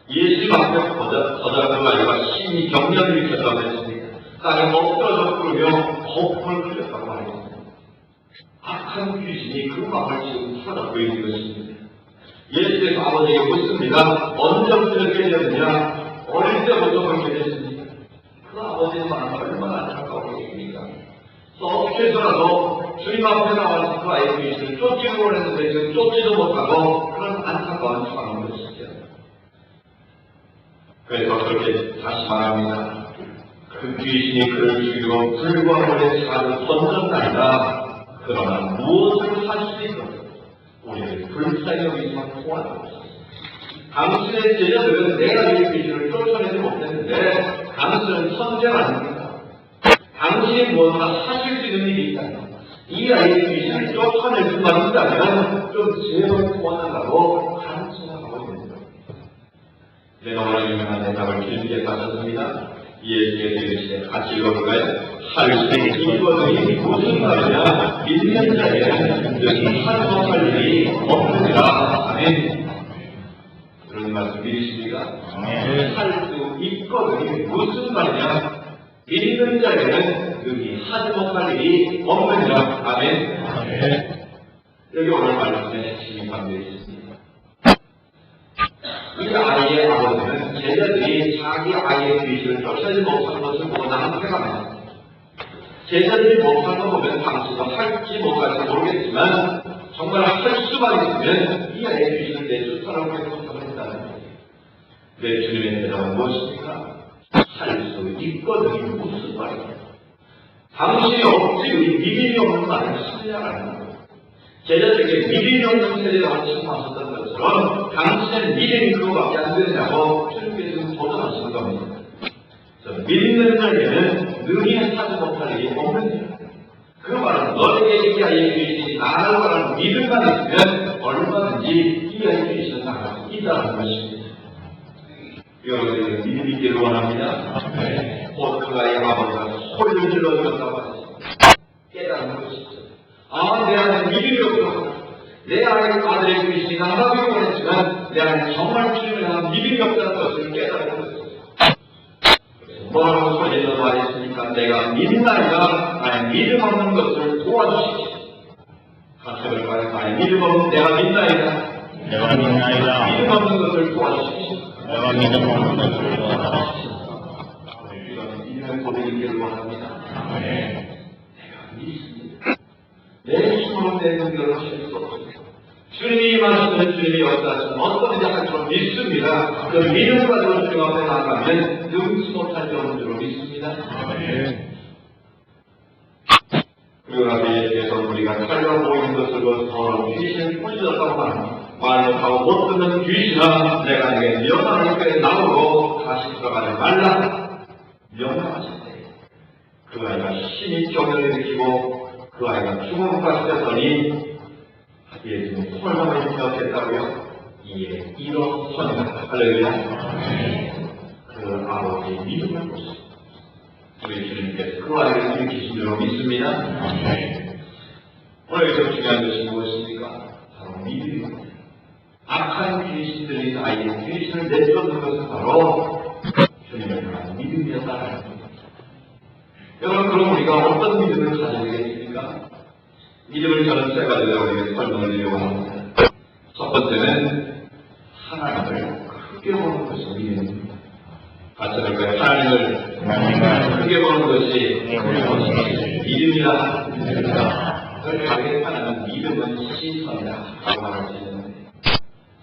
S1: 예수님 앞에 서자 그 아이가 심히 경련을 일으켰다고 했습니다. 땅에 엎드러져 꿇으며 거품을 흘렸다고 말했습니다. 악한 귀신이 그 마음을 지금 풀어잡고 있는 것입니다. 예수께서 아버지에게 묻습니다. 언제부터 깨졌느냐? 어릴 때부터 그렇게 됐습니다. 그 아버지의 마음이 얼마나 안타까웠겠습니까? 어떻게 해서라도 주님 앞에 나와서 그 아이의 귀신을 쫓기는 걸 했는데 지금 쫓지도 못하고 그런 안타까운 상황인 것이죠. 그래서 그렇게 다시 말합니다. 그 귀신이 그를 죽이고 불과 물에 차를 던졌나이다. 그러나 무엇을 할 수 있는 우리를 불쌍히 여기서 도와주옵소서. 당신의 제자들은 내가 이 귀신을 쫓아내지 못했는데 당신은 선지자가 아닙니까? 당신이 무엇을 하실 수 있는 일이 있다면 이 아이의 귀신을 쫓아낼 수만 있다면 좀 제발 도와달라고 간청하고 있는 겁니다. 내가 오늘 유명한 대답을 길게 가졌습니다. 예수께서 이르시되 같이 읽어볼까요? 할수 이거들이 무슨 말이냐? 믿는 자에게는 능히 하지 못할 일이 없느니라. 아멘. 그런 말씀 믿으십니까? 할 수 있거든이 무슨 말이냐? 믿는 자에게는 능히 하지 못할 일이 없느니라. 아멘. 여기 오늘 말씀에 핵심이 담겨 있습니다. 이 아이의 아버지는 제자들이 자기 아이의 귀신을 쫓아내지 못한 것을 보고 낭패가 납니다. 제자들이 못한 거 보면 당신도 할지 못할지 모르겠지만 정말 할 수만 있으면 이 아이의 귀신을 내쫓아라고 했다는 거예요. 내 주님의 대답은 무엇입니까? 할 수 있거든요. 무슨 말이냐? 당신이 없지 믿음이 없는 말은 신뢰가 아닌 거예요. 제자들에게 믿음이 없는 세대라고 칭송하셨던 것처럼 당신의 믿음이 그거밖에 안 되느냐고 주님께서 도전하시는 겁니다. 믿는 자에게는 능히 하지 못할 일이 없느니라. 그 말은 너에게 이 아이의 귀신이 나갈 거라는 믿음만 있으면 얼마든지 이 아이의 귀신은 나갈 수 있다는 것입니다. 여러분들은 믿음 있기를 원합니다. 곧 그 아이의 아버지가 소리를 질러주었다고 하셨습니다. 깨닫는 것이죠. 내 안에 믿음이 없어. 내 아들의 귀신이 나가기를 원했지만 내 안에 정말 주님을 향한 믿음이 없다는 것을 깨닫는 것이죠. 뭐라고 소리를 말했습니까? 내가 믿나이다. 나의 믿음 없는 것을 도와주시오. 같이 해볼까요? 나의 믿음 없는 내가 믿나이다.
S2: 내가 믿나이다.
S1: 믿음 없는 것을 도와주시오.
S2: 내가 믿음 없는 것을 도와주시오.
S1: 이런 믿음의 고백이기를 원합니다.
S2: 아멘.
S1: 내가 믿습니다. 내 힘으로 내 능력을 할 수 없습니다. 주님이 임하시는 주님이 역사하시는 어떠든지 할 줄 믿습니다. 그 믿음을 가지고 주님 앞에 나가면 능치 못할 줄 없는 줄 믿습니다. 그리고 나서 예수께서 우리가 살려 보이는 것을 더러운 귀신을 뿌리셨다고 합니다. 말 못하고 못 듣는 귀신아 내가 내게 명하는 께 나오고 다시 들어가지 말라 명령하셨대. 그 아이가 심히 경련을 느끼고 그 아이가 죽음까지 됐더니 예수님 설명을 기억했다고요? 예, 일어섭니다. 할렐루야. 그 아버지의 믿음을 보십니다. 우리 주님께서 그 아이를 일으키신 줄로 믿습니다. 오늘 여기서 중요한 것이 무엇입니까? 바로 믿음입니다. 악한 귀신 들린 아이의 귀신을 내쫓는 것은 바로 주님을 향한 여러분, 그럼 우리가 어떤 믿음을 가져야 되겠습니까? 믿음을 저는 세 가지로 우리에게 설명을 드리려고 합니다. 첫 번째는 하나님을 크게 보는 것이 믿음입니다. 같이 할까요? 하나님을 크게 보는 것이 믿음이다. 그렇게 하나는 믿음은 시선이다 라고 말할 수 있는데,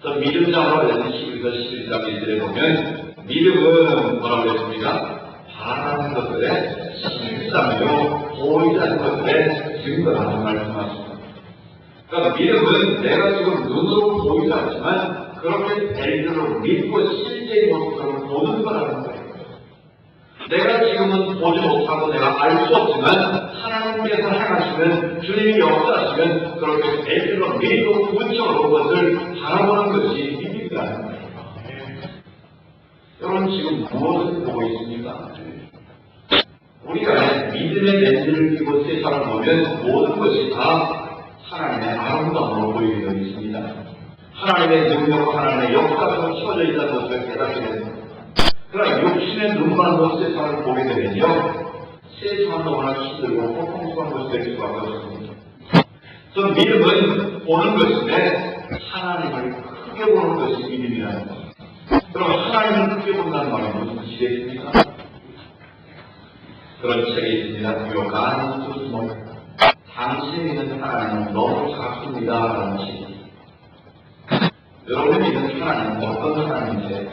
S1: 또 믿음자라고 하는 12절 11절 일들에 보면 믿음은 뭐라고 했습니까? 바라는 것들의 실상이요 보이지 않는 것들의 증거라는 말씀하십니다. 그러니까 믿음은 내가 지금 눈으로 보이지 않지만 그렇게 대리로 믿고 실제의 모습으로 보는 거라는 거예요. 내가 지금은 보지 못하고 내가 알 수 없지만 하나님께서 행하시면 주님이 역사하시면 그렇게 대리로 믿고 구체적으로 그것을 바라보는 것이 믿음이라는 거예요. 여러분 지금 무엇을 보고 있습니까? 우리가 믿음의 렌즈를 끼고 세상을 보면 모든 것이 다 하나님의 아름다움으로 보이게 되어 있습니다. 하나님의 능력과 하나님의 역사가 켜져 있다는 것을 깨닫게 됩니다. 그러나 육신의 눈만으로 세상을 보게 되면요, 세상은 너무나 힘들고 고통스러운 것이 될 수밖에 없습니다. 그래서 믿음은 보는 것인데 하나님을 크게 보는 것이 믿음이라는 것입니다. 그럼 하나님을 크게 본다는 말은 무슨 뜻이겠습니까? 그런 책이 있습니다. 요간 투스모 당신이 있는 하나님은 너무 작습니다 라는 책이. 여러분이 있는 하나님은 어떤 하나님이세요?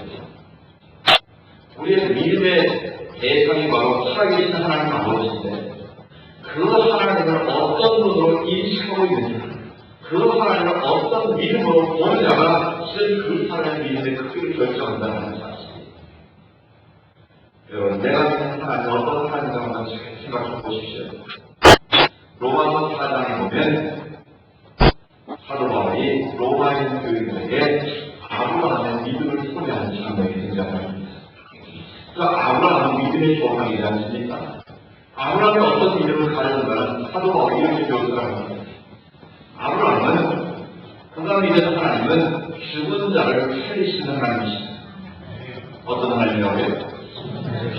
S1: 우리의 믿음의 대상이 바로 살아계신 하나님 아버지인데 그 하나님을 어떤 눈으로 인식하고 있느냐, 그 하나님을 어떤 믿음으로 보느냐가 실은 그 사람의 믿음의 크기를 결정한다는 사실입니다. 여러분, 내가 믿는 하나님 어떤 하나님인가 한번 생각해 보십시오. 로마서 4장에 보면 사도 바울이 로마인 교인들에게 아브라함의 믿음을 소개하는 장면이 등장합니다. 그 아브라함은 믿음의 조상이지 않습니까? 아브라함이 어떤 믿음을 가졌는가는 사도 바울이 이렇게 묘사를 합니다. 아브라함은 그가 믿는 하나님은 죽은 자를 살리시는 하나님이십니다. 어떤 하나님이라고요?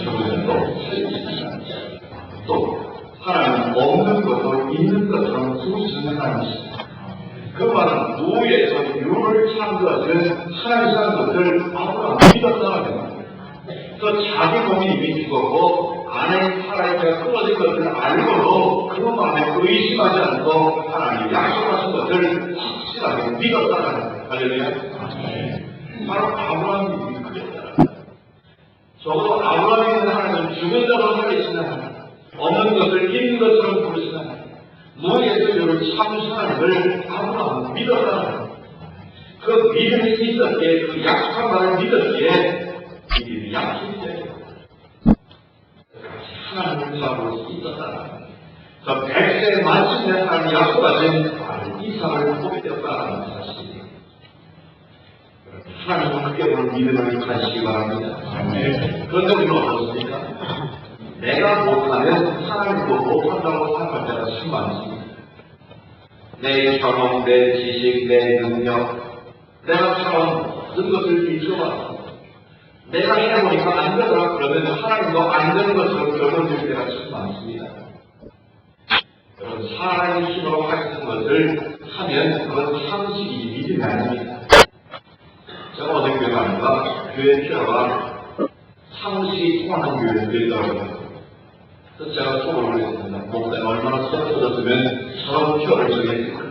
S1: 죽은 자도 살리시는 하나님. 또 하나님은 없는 것도 있는 것처럼 부으시는 하나님이십니다. 그 말은 노예에서 유를 창조하시는 하나님이라는 것을 아브라함이 믿었다는 겁니다. 그래서 자기 몸이 이미 죽었고 안에 살아있다가 끊어진 것을 알고도 그 마음에 의심하지 않고 하나님이 약속하신 것을 확실하게 믿었다는 거예요. 할렐루야. 바로 아브라함이 믿는 거였다. 적어도 아브라함이 있는 하나님은 죽은 자로 살리시는 하나님, 없는 것을 있는 것처럼 부르시는 하나님, 무에서 유를 참으신 하나님을 아브라함은 믿었다는 거예요. 그 믿음이 있었기에, 그 약속한 말을 믿었기에 믿음이 약속돼요. 하나님을 잡을 수 있었다는 거예요. 저 100세에 마침내 하나님이 약속하신 이삭을 보게 되었다는 사실이에요. 하나님은 크게 보는 믿음을 가지시기 바랍니다. 그런데 우리는 어떻습니까? 내가 못하면 하나님도 못한다고 생각할 때가 참 많습니다. 내 경험, 내 지식, 내 능력, 내가 처럼 모든 것을 비춰봤습니다. 내가 해보니까 안 되더라 그러면 하나님도 안 되는 것처럼 결론될 때가 참 많습니다. 여러분, 사람의 힘으로 할 수 있는 것을 하면 그건 상식이 믿음이 아닙니다. 제가 어제 교회 가니까 교회 필요가 상식이 통하는 교회를 있더라고요. 그래서 제가 속을 올렸습니다. 목사님 얼마나 서툴었으면 저런 표를 정했을까.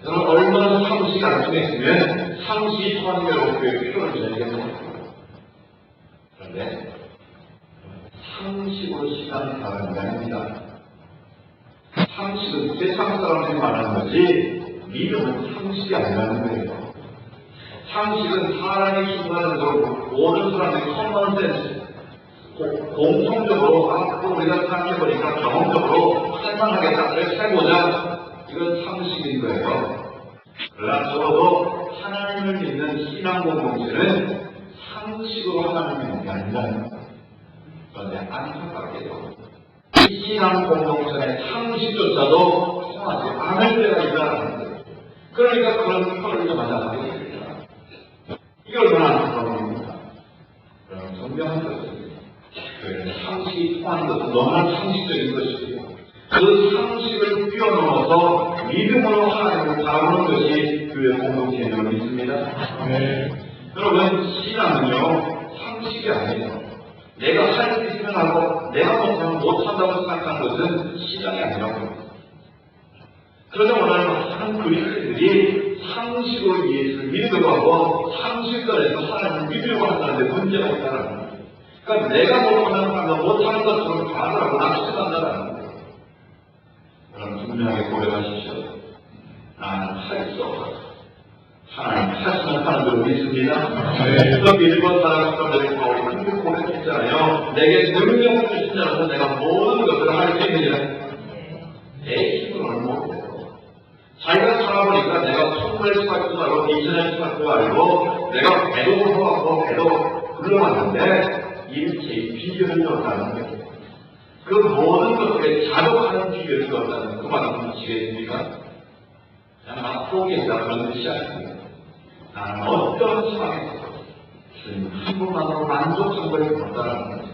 S1: 여러분, 얼마나 상식이 안 통했으면 상식이 통하는 교회로 교회 표를 정했겠어요. 그런데 상식으로 시간이 가는 게 아닙니다. 상식은 세상 사람들이 말하는 거지 믿음은 상식이 아니라는 거예요. 상식은 사람이 기도하는 모든 사람들이 커먼 센스, 공통적으로 그거 우리가 생각해보니까 경험적으로 할만하겠다를 해보자, 이건 상식인 거예요. 그러나 적어도 하나님을 믿는 신앙 공동체는 상식으로 하나님을 믿는 게 아니라는 거예요. 그런데 안타깝게도 이 신앙 공동체의 상식조차도 통하지 않을 때가 있다는 거예요. 그러니까 그런 표를 좀 하자는 거예요. 이게 얼마나 안타까운 일입니까? 그럼 분명한 것입니다. 상식이 통하는 것은 너무나 상식적인 것이고요. 그 상식을 뛰어넘어서 믿음으로 하나님을 바라보는 것이 교회 공동체를 믿습니다. 여러분, 신앙은요, 상식이 아니에요. 내가 할 수 있으면 하고, 내가 못한다고 생각하는 것은 신앙이 아니라고요. 그러자 오늘 많은 그리스도인들이 상식으로 예수를 믿으려고 하고, 상식권에서 하나님을 믿으려고 한다는데 문제가 있다는 거예요. 그러니까 내가 못하는 사람과 못하는 것처럼 과거라고 낙심한다는 거예요. 여러분, 분명하게 고백하십시오. 나는 할 수 없다. 하나님 하시는 하나님을 믿습니다. 그래서 일본 사람 사람들이 그렇게 고백했잖아요. 내게 능력을 주신 자로서 내가 모든 것을 할 수 있느냐. 내 힘으로는 못해요. 자기가 살아보니까 내가 천국의 수학도 알고 이천의 수학도 알고 내가 배도 고소하고 배도 굴러갔는데 일체의 비결을 얻었다는 거예요. 그 모든 것들에 자족하는 비결을 얻었다는 그 말을 아시겠습니까? 그냥 막 포기했다 그런 뜻이 아닙니다. 나는 어떤 상황에서 주님 한 분만으로 만족한 걸 못다라는 거예요.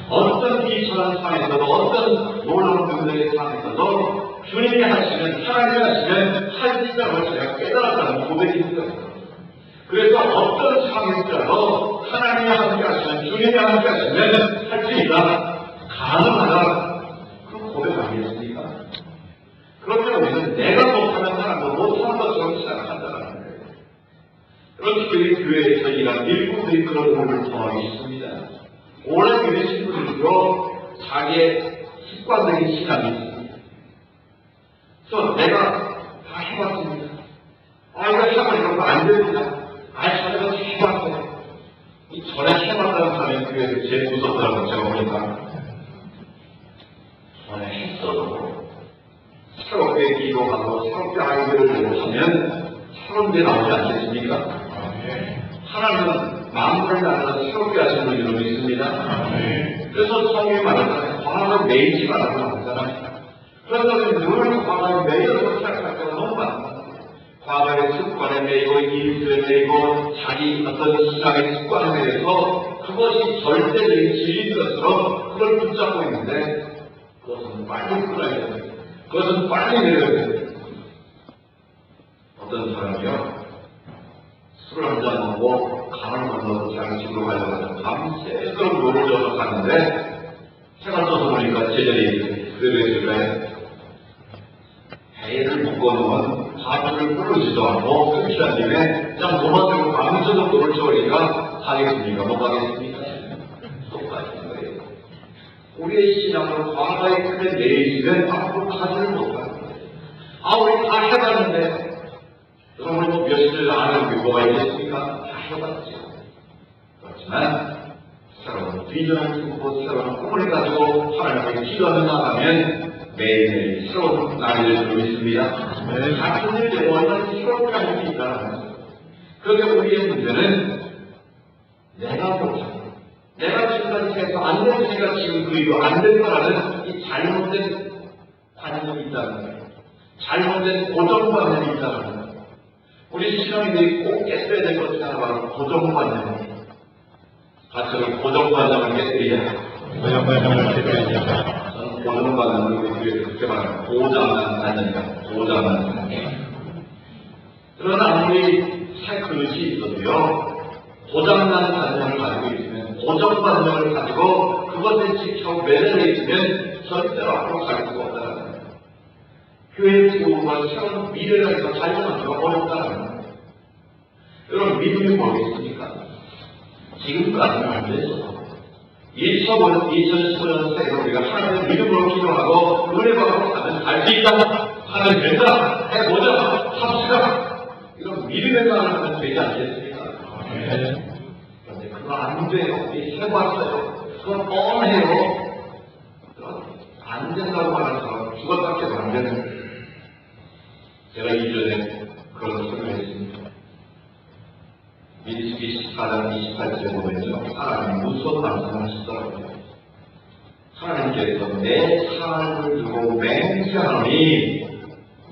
S1: 어떤 비천한 상황에서도 어떤 놀라운 능력의 상황에서도 주님이 하시면 하나님이 하시면 할 수 있다는 걸 제가 깨달았다는 고백이 있어요. 그래서 어떤 상황일지라도 하나님이 함께 하시면 주님이 함께 하시면 할 수 있다. 가능하다. 그 고백 아니겠습니까? 그렇다고 우리는 내가 못하는 사람도 못하는 것처럼 생각한다는 거예요. 그런 교회에서 일한 일꾼들이 그런 부분을 통하고 있습니다. 오래 교회 신부들도 자기의 습관적인 신앙이 있습니다. 그래서 내가 다 해봤습니다. 이거 해보니까 안 됩니다. 자기가 해봤어요. 이 전에 해봤다는 사람이 교회에서 제일 무섭다고 제가 보니까 전에 했어도 새롭게 기도하고 새롭게 아이들을 내고 하면 새로운 게 나오지 않겠습니까? 하나님은 마음을 나눠서 새롭게 하시는 분이 이루고 있습니다. 그래서 성경이 말하잖아요. 과거에 매이지 말라고 하잖아요. 그래서 늘 과거에 매여서 생각할 때가 너무 많아요. 과거의 습관에 매이고 일들에 매이고 자기 어떤 신앙의 습관에 매여서 그것이 절대적인 진리인 것처럼 그걸 붙잡고 있는데 그것은 빨리 끊어야 돼요. 그것은 빨리 내려야 돼요. 어떤 사람이요. 술을 한잔 먹고 강을 건너서 자기 집으로 가려고 해서 밤새도록 노를 져서 갔는데 해가 떠서 보니까 제자리에 그랬을까요? 배를 묶어놓은 바퀴를 부르지도 않고 끊지 않는데 그냥 도망치고 밤새도록 노를 져버리니까 가겠습니까? 못 가겠습니까? 똑같은 거예요. 우리의 신앙을 과거의 틀에 내리면 앞으로 가지를 못하는 거예요. 우리 다 해봤는데 여러분 뭐 며칠 안 해본 게 뭐가 있겠습니까? 다 해봤죠. 그렇지만 새로운 비전을 품고 새로운 꿈을 가지고 하나님께 기도하며 나가면 매일매일 새로운 날을 주고 있습니다. 같은 일에 얼마나 새롭게 할 수 있다는 거죠. 그런데 우리의 문제는 내가 못하고 내가 지금까지 해서 안 됐으니까 지금 그 이후 안 된다라는 이 잘못된 관념이 있다는 거예요. 잘못된 고정관념이 있다는 거예요. 우리 신앙인들이 꼭 깨뜨려야 될 것이 하나 바로 고정관념입니다. 같이 고정관념을 깨뜨리자.
S2: 고정관념을 깨뜨리자.
S1: 저는 고정관념을 그렇게 말합니다. 고장난 관념이다. 고장난 관념. 그러나 아무리 살 그릇이 있어도요. 고장난 관념을 가지고 있으면 고정관념을 가지고 그것을 지켜 매달려 있으면 절대로 앞으로 갈 수가 없다는 거예요. 교회의 기도가 새로운 미래를 해서 달려가기가 어렵다는 거예요. 여러분 믿음이 뭐겠습니까? 지금까지는 안 됐어. 2015년생에 우리가 하나님의 믿음으로 기도하고 은혜받고 가면 갈 수 있다. 하면 된다. 해보자. 합시다. 이런 믿음의 말을 하면 되지 않겠습니까? 그런데 그거 안 돼요. 해봤어요. 그건 뻔해요. 안 된다고 말하는 사람은 죽었다고 안 되는 거예요. 제가 이전에 그런 설명했습니다. 민수기 14장 28절에 보면요. 하나님 무서운 말씀을 하시더라고요. 하나님께서 내 사랑을 두고 맹세하노니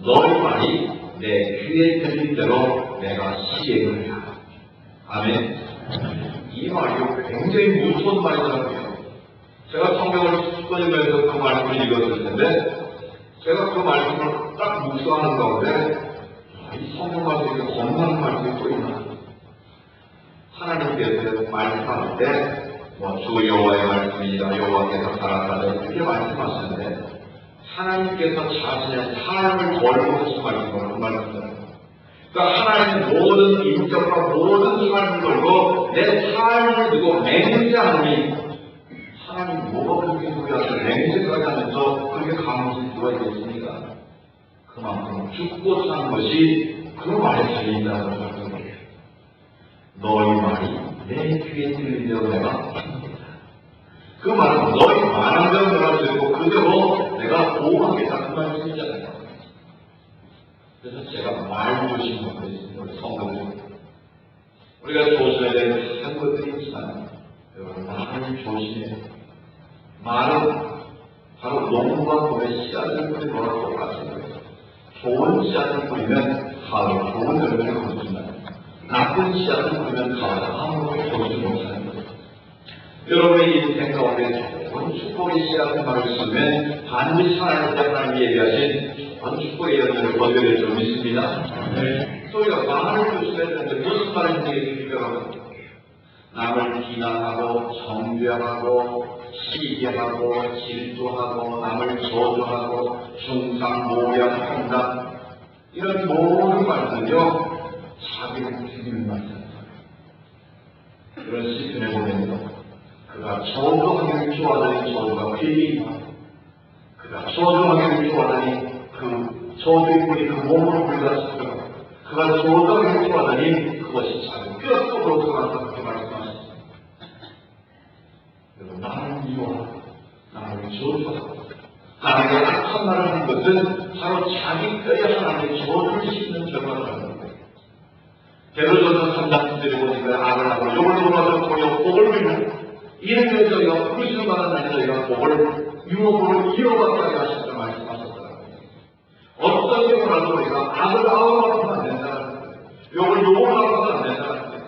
S1: 너희 말이 내 귀에 들릴 대로 내가 시행을 하라. 아멘. 이 말이 굉장히 무서운 말이더라고요. 제가 성경을 수권이면서 그 말씀을 읽었을 텐데, 제가 그 말씀을 딱 묵상하는 가운데, 이 성경 말씀이 겁나는 말씀이 또 있나? 하나님께서 말씀할 때, 주 여호와의 말씀이다, 여호와께서 가라사대 이렇게 말씀하시는데, 하나님께서 자신의 삶을 걸고 하신 말씀을 그 말씀입니다. 그러니까 하나님의 모든 인격과 모든 삶을 걸고 내 삶을 두고 맹세하니, 하나님 뭐가 그렇게 우리한테 맹세까지 하면서 그렇게 강하실 수가 있겠습니까? 그만큼 죽고 사는 것이 그 말에 달려있다고 하는 거예요. 너희 말이 내 귀에 들리려고 내가 그 말은 너희 말한 대로 내가 듣고 그대로 내가 보호하겠다 그 말씀이잖아요. 그래서 제가 말 조심하고 있습니다. 성경에 우리가 조심해야 될 한 것들이 있지만 여러분 말을 조심해야 돼요. 말은 바로 농부가 봄에 씨앗을 뿌리는 거랑 똑같은 거예요. 좋은 씨앗을 뿌리면 가을에 좋은 열매를 거두지만 나쁜 씨앗을 뿌리면 가을에 아무것도 거두지 못하는 거예요. 여러분의 인생 가운데 좋은 축복의 씨앗을 말씀에 반드시 하나님이 얘기하신 좋은 축복의 열매를 거두게 될 줄 믿습니다. 또 우리가 말을 조심해야 되는데 무슨 말인지 얘기해요. 남을 비난하고 정죄하고 시기하고 질투하고 남을 저주하고 중상모략한다 이런 모든 말들은요 자기를 죽이는 말입니다. 이런 시편에 보면 그가 저주하기를 좋아하더니 저주가 피리이고 그가 저주하기를 좋아하더니 그 저주의 뿌리 그 몸으로 불가시고 그가 저주하기를 좋아하더니 그것이 자기 뼛속으로 들어간다 그렇게 말씀하셨습니다. 나를 미워하고 나를 저주하고 하나님의 악한 말을 한 것은 바로 자기 뼈에 하나님의 저주를 씹는 결과를 하는 거예요. 베드로전서 3장 10절에 보니까 악을 하고 욕을 돌아서 도리어 복을 빌고 이름에 저희가 부르시는 바는 아니 저희가 복을 유업으로 이어받게 하셨다고 말씀하셨다는 거예요. 어떤 욕을 하도 우리가 악을 아우라고는 안 된다는 거예요. 욕을 욕으로는 안 된다는 거예요.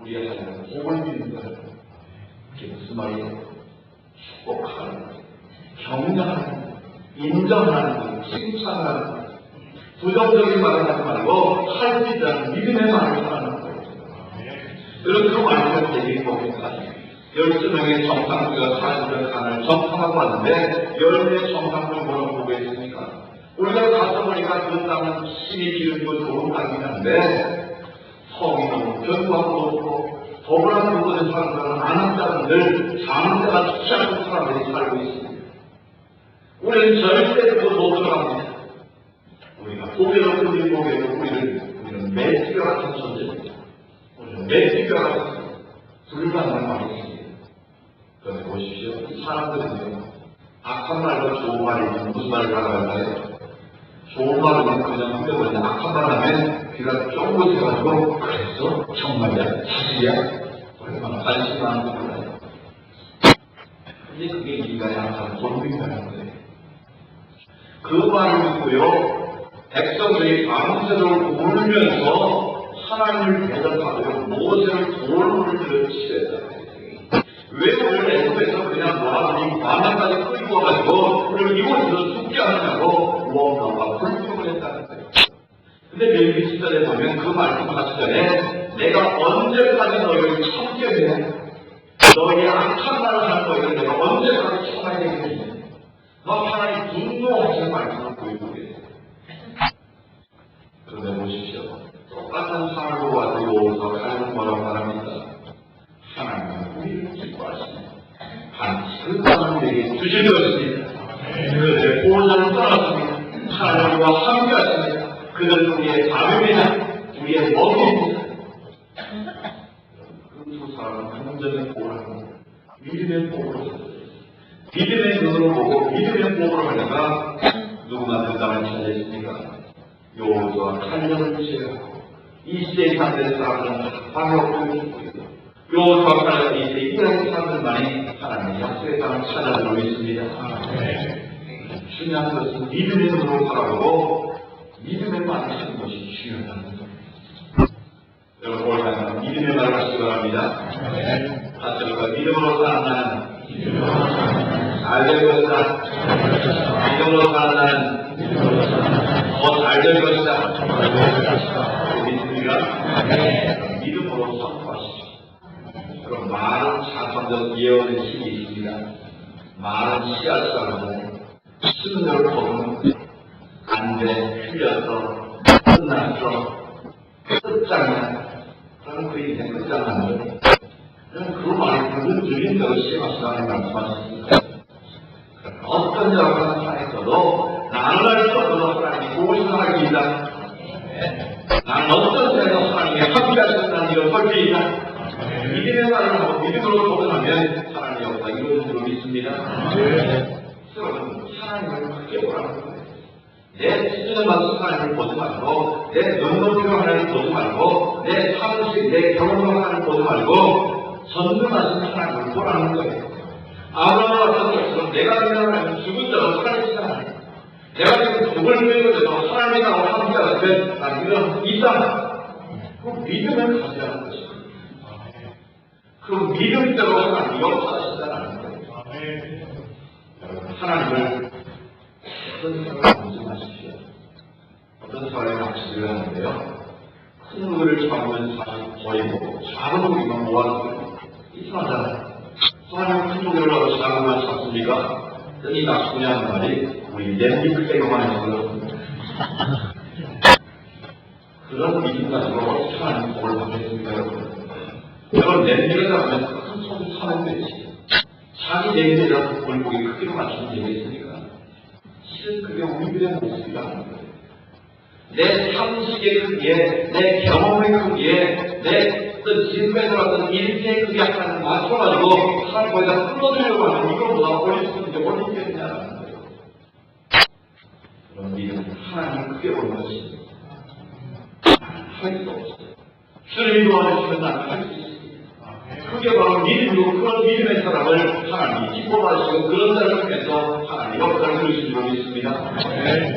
S1: 우리의 하나님은 복을 비는 거예요. 이게 무슨 말이에요? 축복하는, 격려하는, 인정하는, 칭찬하는, 부정적인 말을 하지 말고 할 수 있다는 믿음의 말을 하는 거예요. 여러분 그 말씀을 되게 보니까 12명의 정상들과 40명 간을 정탐하고 왔는데 10명의 정상들을 뭐라고 보고 있습니까? 우리가 가서 보니까 그 땅은 힘이 기름고 좋은 땅이긴 한데 성이 너무 견고하고 높고 더불어서 그곳에 사는 사람은 안학자분들, 장자가 좋지 않은 사람들이 살고 있습니다. 우리는 절대 그 못들어갑니다. 우리가 고개로 우리는 우리는 메뚜기와 같은 존재입니다. 우리는 메뚜기와 같은 불가능한 말이 있습니다. 그런데 보십시오. 이 사람들은요, 악한 말과 좋은 말이 있는 무슨 말을 알아갈까요? 좋은 말은 그냥 흔들거리는데 악한 말 하면 귀가 쫑긋해가지고 그래서 정말이야? 사실이야? 얼마나 관심 많은 거 몰라요. 근데 그게 인간의 악한 본능이라는 거예요. 그 말을 듣고요 백성들이 밤새도록 울면서 하나님을 대적하도록 모세를 돌을 들여 치랬다. 왜 우리를 애굽에서 그냥 놓아두니 광야까지 끌고 와가지고 우리를 이곳에서 죽게 하느냐고 무언가가 불평을 했다는 거예요. 근데 멜기 10절에 보면 그 말씀 하기 전에 내가 언제까지 너희를 참게 해? 너희의 악한 말을 하는 너희를 내가 언제까지 참아야 되겠니? 너 하나님 분노하시는 말씀을 보이고 계세요. 그런데 보십시오. 똑같은 상황으로 와서 여호와가 하나님 뭐라고 말합니다. 하나님은 우리를 기뻐하십니다. 반드시 그 땅을 우리에게 주실 것입니다. 그들의 보호자를 떠났습니다. 하나님과 함께 하십니다. 그들은 우리의 밥입니다. 우리의 먹이입니다. 그 두 사람은 긍정의 복을 하고 믿음의 복으로 믿음의 눈으로 보고 믿음의 복으로 하니까 누구나 그 땅을 차지했습니까? 여호수아 칼날을 제거하고 이시대에 산된 사람들은 방역을 주고 있고 여호수아 칼날 이시대에 이스라엘 사람들만이 하나님의 약속의 땅을 찾아들고 있습니다. 중요한 것은 믿음의 눈으로 바라보고 믿음의 말을 하는 것이 중요하다는 겁니다. 여러분 오늘 믿음의 말을 하시기 바랍니다. 하늘과 믿음으로 사는 나는 잘 될 것이다. 믿음으로 사는 나는 더 잘 될 것이다. 믿습니까? 믿음으로 선포하시죠. 그럼 많은 자선적 예언의 힘이 있습니다. 많은 씨앗사고 수능을 보면 안돼, 틀렸어, 끝났어, 끝장이야. 저는 그 인생 끝장난데 그 말을 들린다고 시험하시라는 말씀하셨습니다. 어떤 여러분은 살아있어도 나는 할 수 없어도 하나님이 보고 싶어 하기 있다. 나는 어떤 데서 하나님이 함께하신다는 이런 설득이 있다. 믿음의 말을 하고 믿음으로 도전하면 하나님이 없다. 이런 줄로 믿습니다. 여러분, 하나님을 크게 보라는 거예요. 내 수준에 맞춰 하나님을 보지 말고, 내 눈높이로 하나님을 보지 말고, 내 사무실, 내 경험으로 하나님을 보지 말고, 전능하신 하나님을 보라는 거예요. 아브라함과 같은 것처럼 내가 믿는 하나님은 죽은 자로 살아있잖아요. 내가 지금 독을 들고도 하나님이 나와 함께하는데, 난 이런 이상, 그 믿음을 가지라는 것이죠. 그 믿음대로 하나님이 역사하신다는 거예요. 하나님을 어떤 사람을 공정하십시오. 어떤 사람이 낚시를 하는데요. 큰 물을 잡으면 보이고 작은 고기만 모아서 이상하잖아요. 하나님은 큰 고기를 하고 작은 걸 잡습니까? 이 낚시꾼이 하는 말이 우리 냄비 크게만 해서 그렇습니다. 그런 믿음 가지고 어떻게 하나님 복을 받겠습니까, 여러분? 여러분 냄비를 잡으면 큰 손을 차면 되지. 자기 냄비에다 물고기 크기로 맞추면 되겠습니까? 실은 그게 우리들의 모습이라는 거예요. 내 상식의 크기에, 내 경험의 크기에, 내 어떤 지금에 들어왔던 일체의 크기에 하나님 맞춰가지고 하나님 거기다 끌어주려고 하면 이거보다 올릴 수 있는데 올리겠냐는 거예요. 그런 믿음은 하나님 크게 보는 것이 할 수 없어요. 주님이 도와주시면 나는 할 수 있어요. 그게 바로 믿음이고 그런 믿음의 사람을 하나님이 기뻐하시고 그런 자를 통해서 하나님이 역사를 그리신 줄 믿습니다.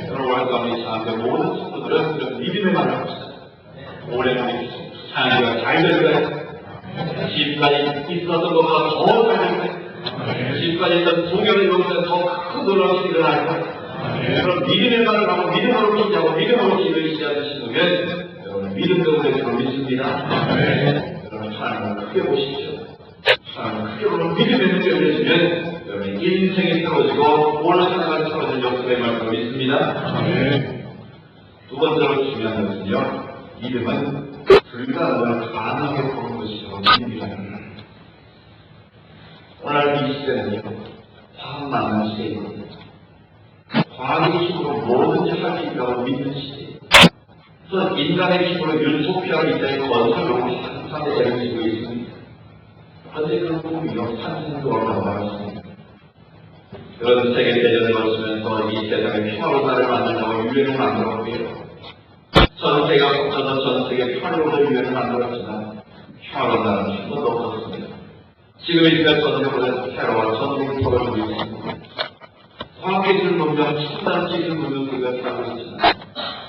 S1: 여러분 월감이 사람들 모든 친구들은 그런 믿음의 말을 합시다. 올해 우리 사람들과 잘 될 거예요. 지금까지 있었던 것보다 더 잘 될 거예요. 지금까지 있던 소견을 이루면서 더 큰 놀라움이 일어날 거예요. 그런 믿음의 말을 하고 믿음으로 기도하고 믿음으로 기도를 시작하시면 여러분 믿음대로 될 줄 믿습니다. 여러분 하나님을 크게 보십시오. 하나님을 크게 보는 믿음의 눈이 열려지면 여러분 인생이 틀어지고 오늘 하나가 틀어진 역사의 말씀을 믿습니다. 두 번째로 중요한 것은요. 믿음은 불가능을 가능하게 보는 것이라고 믿음이라는 거예요. 오늘 이 시대는요. 과학 만난 시대입니다. 과학의 힘으로 뭐든지 할 수 있다고 믿는 시대예요. 그래서 인간의 힘으로 유토피아를 이자에 건설하고 항상 애쓰고 있습니다. 그런데 그런 꿈이요. 산생도 어려워 하였습니다. 그런 세계대전을 거치면서 이 세상에 평화로사를 만들려고 유행을 만들었고요. 전세가 붙어서 전세계 평화로사를 유행을 만들었지만 평화로사는 한 번도 없었습니다. 지금 이 시대 전세보다 테러와 전쟁이 벌어지고 있습니다. 과학기술 문명, 첨단 기술 문명 우리가 하고 있지만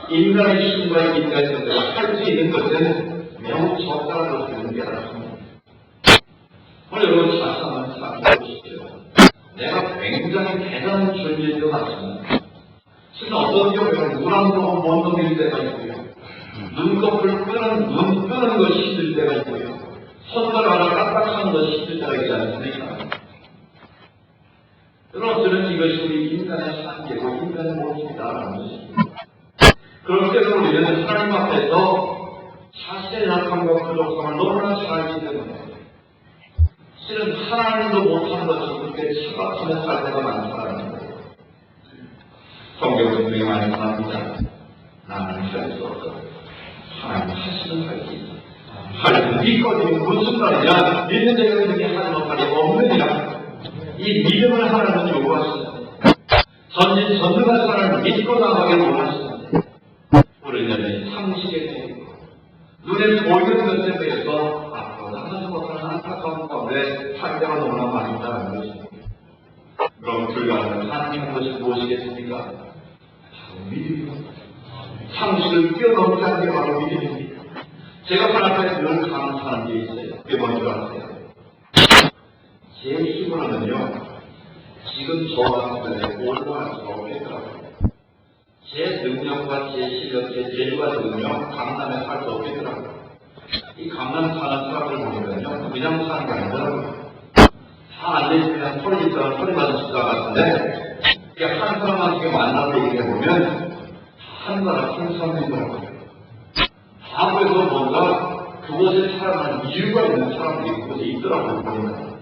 S1: 인간의 힘과 인간의 존재가 할 수 있는 것은 매우 적다는 것을 의미합니다. 오늘 여러분 다시 한번 생각해 보십시오. 내가 굉장히 대단한 존재인 것 같지만 실은 어떤 경우에는 눈 안 보고 못 넘길 때가 있고요. 눈꺼풀 눈 끄는 것이 힘들 때가 있고요. 손가락 하나 깜빡하는 것이 힘들 때가 있지 않습니까? 여러분 저는 이것이 우리 인간의 한계고 인간의 모습이다라는 것입니다. 그럴 때도 우리는 하나님 앞에서 자신의 약함과 부족함을 너무나 잘 알기 때문에 실은 하나님도 못하는 것을 그렇게 착각하며 살 때가 많다는 거예요. 성경은 되게 많이 말합니다. 나는 할 수 없어. 하나님 하시면 할 수 있어. 하나님 믿거든 무슨 말이냐? 믿는 자가 있는 게 하나님 말이 없느니라. 이 믿음을 하나님은 요구하시는 전진 전능한 사람을 믿고 나가게 원하시는 우리는 상식에 대해 눈에 보이는 것에 대해서 앞으로 하나도 못하는 안타까운 가운데 상대가 너무나 많이 있다는 것입니다. 그럼 불가능한 하나님의 것이 무엇이겠습니까? 바로 믿음입니다. 상식을 뛰어넘지 않는 게 바로 믿음입니다. 제가 하나님 앞에 늘 감사하는 게 있어요. 그게 뭔지 아세요? 제 힘으로는요, 지금 저 같은 데에 올라갈 수가 없겠더라고요. 제 능력과 제 실력, 제 재주가 되면 강남에 살 수 없겠더라고요. 이 강남 사는 사람들 보니까요, 그냥 사는 게 아니더라고요. 다 앉아있으면 털이 있다가 털이 맞은 집사 같은데, 한 사람한테 만나서 얘기해보면, 한 나라 한 사람이더라고요. 다 그래서 뭔가 그곳에 살아가는 이유가 있는 사람들이 그곳에 있더라고요, 보니까.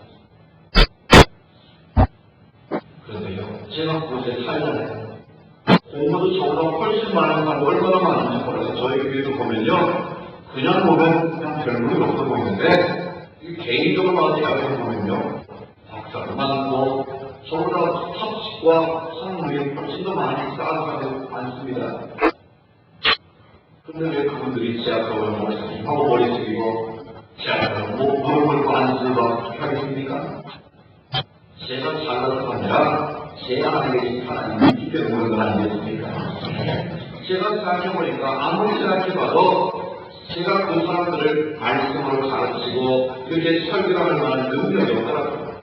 S1: 그런데요, 제가 그곳에 살잖아요. 공부도 저보다 훨씬 많은 사람이 얼마나 많은지 몰라요. 저희 교회도 보면요, 그냥 보면 그냥 별물이 없어 보이는데, 개인적으로 와서 이야기해 보면요, 박사도 많고, 저보다 탑식과 성능이 훨씬 더 많이 쌓은 사람이 많습니다. 근데 왜 그분들이 제약법을 목사님하고 머리 숙이고, 제약법을 목을 걸고 앉으러 하겠습니까? 제가 잘나서가 아니라, 제 안에 계신 하나님이 있기 때문에 그런 건 아니겠습니까? 제가 생각해보니까 아무리 생각해봐도 제가 그 사람들을 말씀으로 가르치고 이렇게 설교할 만한 능력이 없더라고요.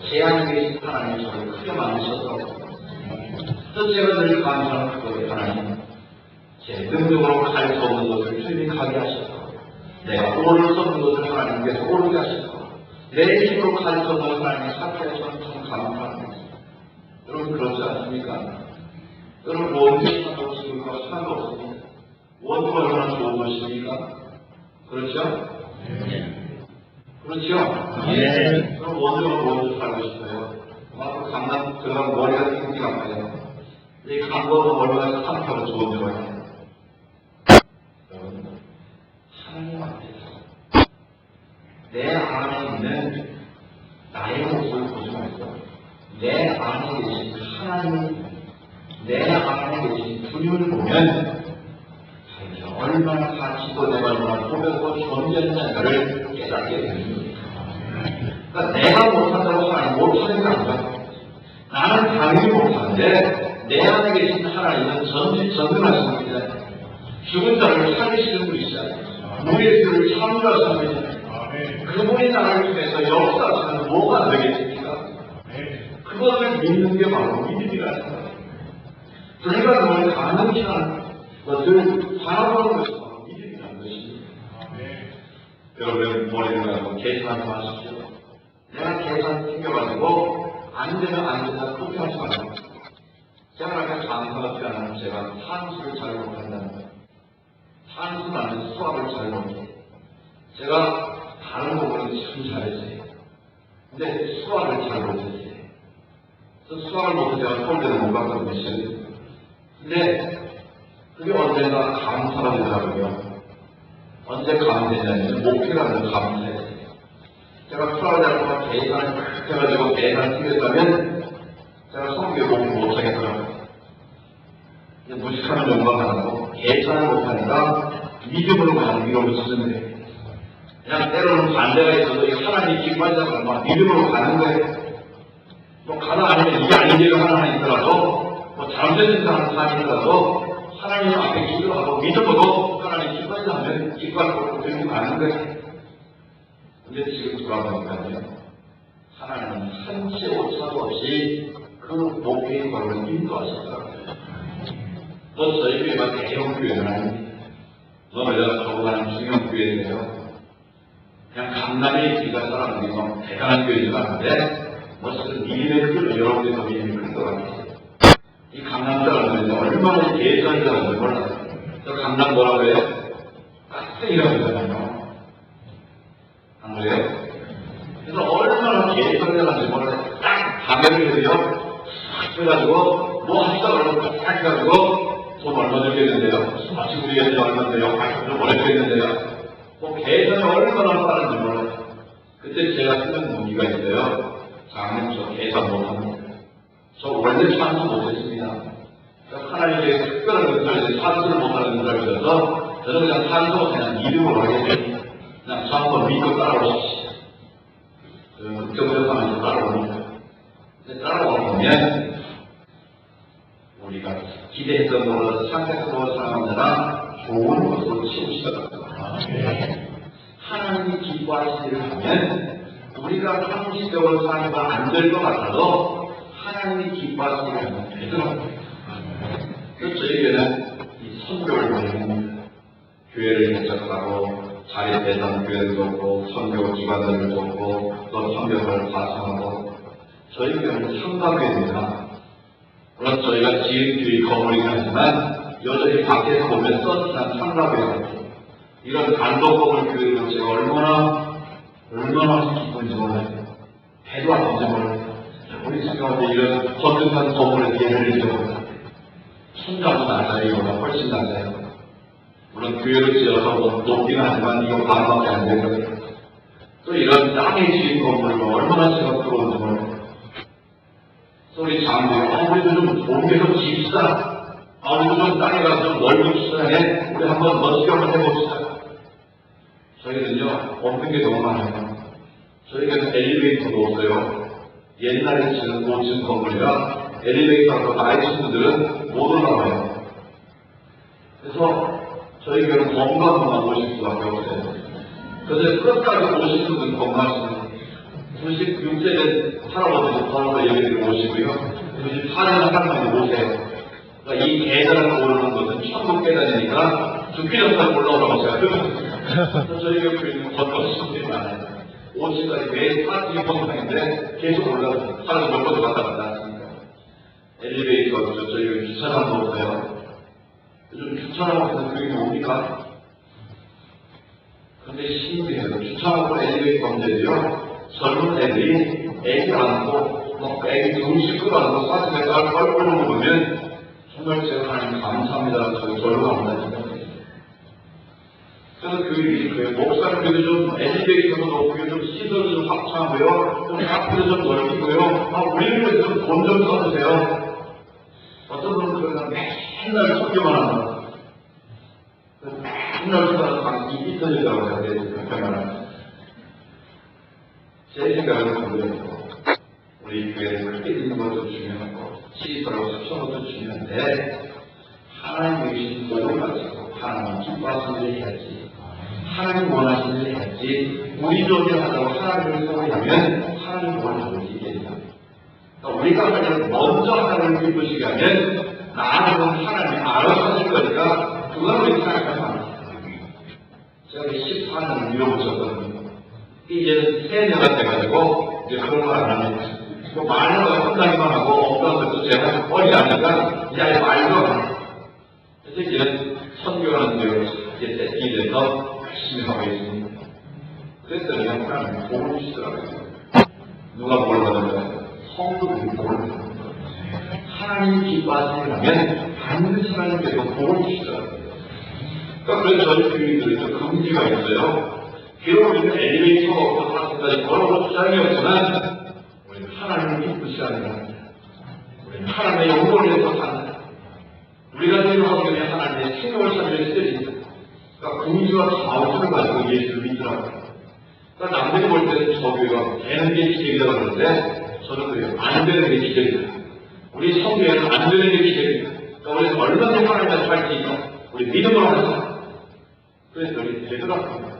S1: 제 안에 계신 하나님이 저를 크게 만드셔서 또 제가 늘 감사하는 그거예요. 하나님, 제 능력으로 갈 수 없는 것을 주님이 가게 하셔서 내가 오를 수 없는 것을 하나님께서 오르게 하셔서 내 힘으로 갈 수 없는 것을 하나님이 찾게 하셔서 참 감사합니다. 여러분 그렇지 않습니까? 여러분 원수 상관없습니까? 상관없습니다. 원수가 얼마나 좋은 것입니까? 그렇죠? 그렇죠?
S2: 예.
S1: 그럼 원수가 원수 살고 싶어요. 막 강남 들어가면 머리가 띵띵 아파요. 이 강도는 얼마나 상태가 좋은 거예요. 여러분, 하나님 앞에서 내 안에 있는 나의 모습을 보지 말고 내 안에 계신 하나님, 내 안에 계신 주님을 보면 얼마나 가치도 내가 얼마나 고백고 존재했는가를 깨닫게 됩니다. 그러니까 내가 못한다고 하나님 못하는 게 아니라 나는 당연히 못하는데 내 안에 계신 하나님은 전능하신 분이다. 죽은 자를 살리시는 분이시다. 우리의 죄를 참유하시는 분이다. 그분이 나를 통해서 역사하시는 뭐가 되겠습니까? 그것을 믿는 게 바로 믿음이라는 거예요. 우리가 그걸 가능치 않은 것을 바라보는 것이 바로 믿음이라는 것입니다. 여러분 머리를 가지고 계산하지 마십시오. 내가 계산 튕겨가지고 안 되면 안 된다 그렇게 하지 말고 제가 아까 장사가 필요하면 제가 산수를 잘 못한다는 거예요. 산수 나는 수학을 잘 못해요. 제가 다른 부분은 참 잘했어요. 근데 수학을 잘 못했어요. 그래서 수학을 못해서 제가 서울대는 못 갔거든요. 근데 그게 언젠가 감사가 되더라고요. 언제 감사되냐면 목표라는 감사예요. 제가 수학을 할 동안 계산을 막 해가지고 계산을 틀렸다면 제가 성교에 목표 못하겠더라고요. 무식하면 용감 안 하고 계산을 못하니까 믿음으로 그냥 위로를 쓰는 거예요. 그냥 때로는 반대가 있어도 하나님 기뻐하자고 막 믿음으로 가는 거예요. 뭐 가다 아니면 이게 아닌 가 하나 있더라도 뭐 잘못된 사람 하더라도 하나님 앞에 기도하고 믿음으로 하나님 기뻐하자면 기뻐할 것으로 들고 가는 거예요. 근데 지금 돌아보니까요, 하나님은 한치 오차도 없이 그 목표의 걸로 인도하시더라고요. 또 저희 교회가 대형 교회는 아닙니다. 너희가 저보다는 중형 교회인데요. 그냥 강남에 있기가 사람들이 뭐 대단한 교회는 아닌데 어쨌든 믿음의 크기로 여러분들이 더 믿음이 큰 것 같아요. 이 강남 사람들이 얼마나 계산이라는지 몰라요. 저 강남 뭐라고 해요? 깍쟁이라고 그러잖아요. 안 그래요? 그래서 얼마나 계산이라는지 몰라요. 딱 가게를 해도요. 싹 해가지고 뭐 하시다 그러면 딱 해가지고 돈 얼마 들겠는데요? 마치 우리 애들 얼마인데요? 좀 오래 들겠는데요? 뭐 계산이 얼마나 빠른지 몰라요. 그때 제가 쓰는 무기가 있어요. 장님 저 계산 못합니다. 저 원래 산수 못했습니다. 하나님의 특별한 은사를 산수를 못하는 은사를 주셔서 저는 그냥 산수 그냥 믿음으로 하겠습니다. 그냥 저 한번 믿고 따라오십시오. 극적으로 하면서 따라옵니다. 근데 따라와 보면 우리가 기대했던 것보다 상태적으로 살아가느라 좋은 것으로 치우시더라고요. 하나님이 기뻐하시기를 하면 우리가 상식적으로 살면 안 될 것 같아도 하나님이 기뻐하시면 되더라고요. 그래서 저에게는 이 선교를 많이 합니다. 교회를 개척하고 자리 대상 교회를 돕고 선교 기관들을 돕고 또 선교를 발송하고 저희 교회는 상가교회입니다. 물론 저희가 지은 교회 건물이긴 하지만 여전히 밖에서 보면 서치한 상가교회 이런 단독 건물 교회를 제가 얼마나 기쁜지 몰라요. 배도 아픈지 몰라요. 우리 지금 이런 거듭한 건물에 예를 들어보면 천장도 낮아요. 이거보다 훨씬 낮아요. 물론 교회를 지어서 높긴 하지만 이거 반밖에 안 되거든요. 또 이런 땅에 지은 건물로 얼마나 제가 들어오는지 몰라요. 그래서 우리 장로님, 우리도 좀 좋은 데서 지읍시다. 우리도 좀 땅에 가서 좀 넓은 시장에 우리 한번 멋지게 한번 해봅시다. 저희는요, 없는 게 너무 많아요. 저희가 엘리베이터도 없어요. 옛날에 지은 5층 건물이라 엘리베이터로 나이 친구들은 못 올라와요. 그래서 저희 교회는 건강만 오실 수밖에 없어요. 그래서 끝까지 오신 분들은 건강하시네요. 96세 된 할아버지도 바로 예배를 오시고요. 94년 할머니도 오세요. 그러니까 이 계단을 오르는 것은 천국 계단이니까 주필역까지 올라오라고 제가 그래서 저희 교회는 건강하신 분들이 많아요. 5층까지 매일 파티 건강인데 계속 올라가요. 하루에 몇 번도 왔다 갔다 하시니까. 엘리베이터, 저희 주차장도 없어요. 요즘 주차장에서 교육이 옵니까? 근데 신기해요. 주차장으로 엘리베이터 문제도요. 젊은 애들이 애기 안고 막 애기 등실 끌어안고 사진에 깔깔 끓는 거 보면 정말 제가 하나님 감사합니다. 저희 절로합니다. 그래서 교육이 목사님들도 좀 엘리베이터도 높고요. 좀 시설도 좀 확충하고요. 좀 학교도 좀 넓히고요. 우리를 좀 돈 좀 써주세요. 어떤 분은 그러면 맨날 소개만 합니다. 맨날 소개하는 입이 터지더라고요. 그렇게 말하면. 제 생각은 그래요. 우리 교회를 크게 있는 것도 중요하고 시설하고 수천 것도 중요한데 하나님 계신 것을 가지고 하나님 기뻐하시는 일을 해야지 하나님 원하시는 일을 해야지 우리 존재 하다고 하나님을 소리하면 하나님 뭘 하는지 얘기합니다. 그러니까 우리가 하나님을 먼저 하나님을 기쁘시게 하면 나는 하나님이 알아서 하실 거니까 그건 우리 생각하지 않아요. 제가 14년을 밀어붙였거든요. 이제는 3년가 돼가지고 이제 그런 걸 안 합니다. 뭐 말로 혼나기만 하고 엉뚱한 것도 제가 어리 아니까 이제 아예 말도 안 해요. 그래서 이제는 선교하는 대로 이제 세팅이 돼서 열심히 하고 있습니다. 그랬더니 하나님 복을 주시더라고요. 누가 뭘 받을까요? 성도들이 복을 받는 거예요. 하나님 기뻐하시려면 반드시 하나님께서 복을 주시더라고요. 그러니까 그래서 저희 교인들이 좀 금지가 있어요. 비록 우리는 엘리베이터가 없어서 하나님까지 걸어볼 수장이 없지만 우리는 하나님을 기쁘시하는 겁니다. 우리는 하나님의 영광을 위해서 산다. 우리가 되는 환경에 하나님의 생명을 살릴 시대입니다. 그러니까 긍지와 자원을 가지고 예수를 믿더라고요. 그러니까 남들이 볼 때는 저 교회가 되는 게 기적이라고 그러는데 저는 그래요. 안 되는 게 기적이다. 우리 성교회는 안 되는 게 기적이다. 그러니까 우리는 얼마나 하나님을 살지니까 우리 믿음으로 하자. 그래서 우리 되더라고요.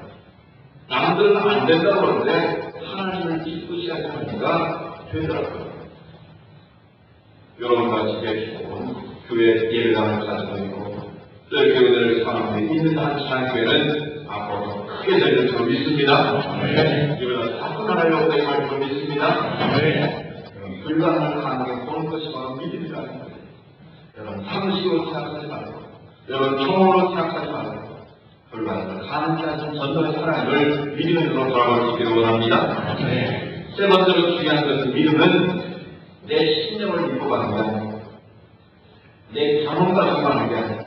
S1: 남들은 안 된다고 그러는데 하나님을 기쁘시하지 않으니까 되더라고요. 여러분과 집에 좋은 교회 예배당을 가지고 있고 또 교회를 사랑하고 있는 한 교회는 앞으로 크게 될 줄 믿습니다. 이번에 사뿐하려고 할 줄 믿습니다. 불가능한 가능에 보는 것이 바로 믿음이다. 여러분 상식으로 생각하지 말고 여러분 총으로 생각하지 말고 불가능한 가능한 전도의 사랑을 믿음으로 돌아갈 수 있기를 원합니다. 세 번째로 중요한 것은 믿음은 내 신념을 믿고 가는 게 아니고 내 경험과 정하는 게 아니고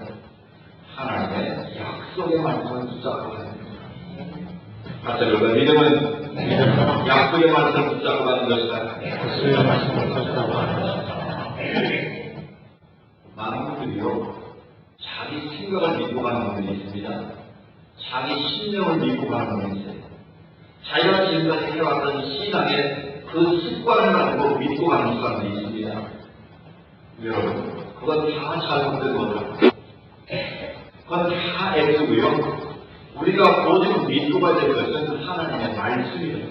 S1: 하나님의 약속의 말씀을 붙잡고 가는 겁니다. 같이 여러분 믿음은 약속의 말씀을 붙잡고 가는 것이다.
S2: 약속의 말씀을 붙잡고 가는 것이다.
S1: 많은 분들이요 자기 생각을 믿고 가는 분들이 있습니다. 자기 신념을 믿고 가는 분이 있어요. 자기가 지금까지 해왔던 신앙의 그 습관을 가지고 믿고 가는 사람들이 있습니다. 여러분, 그건 다 잘못된 거죠. 그건 다 애쓰고요. 우리가 오직 믿고 가야 될 것은 하나님의 말씀이에요.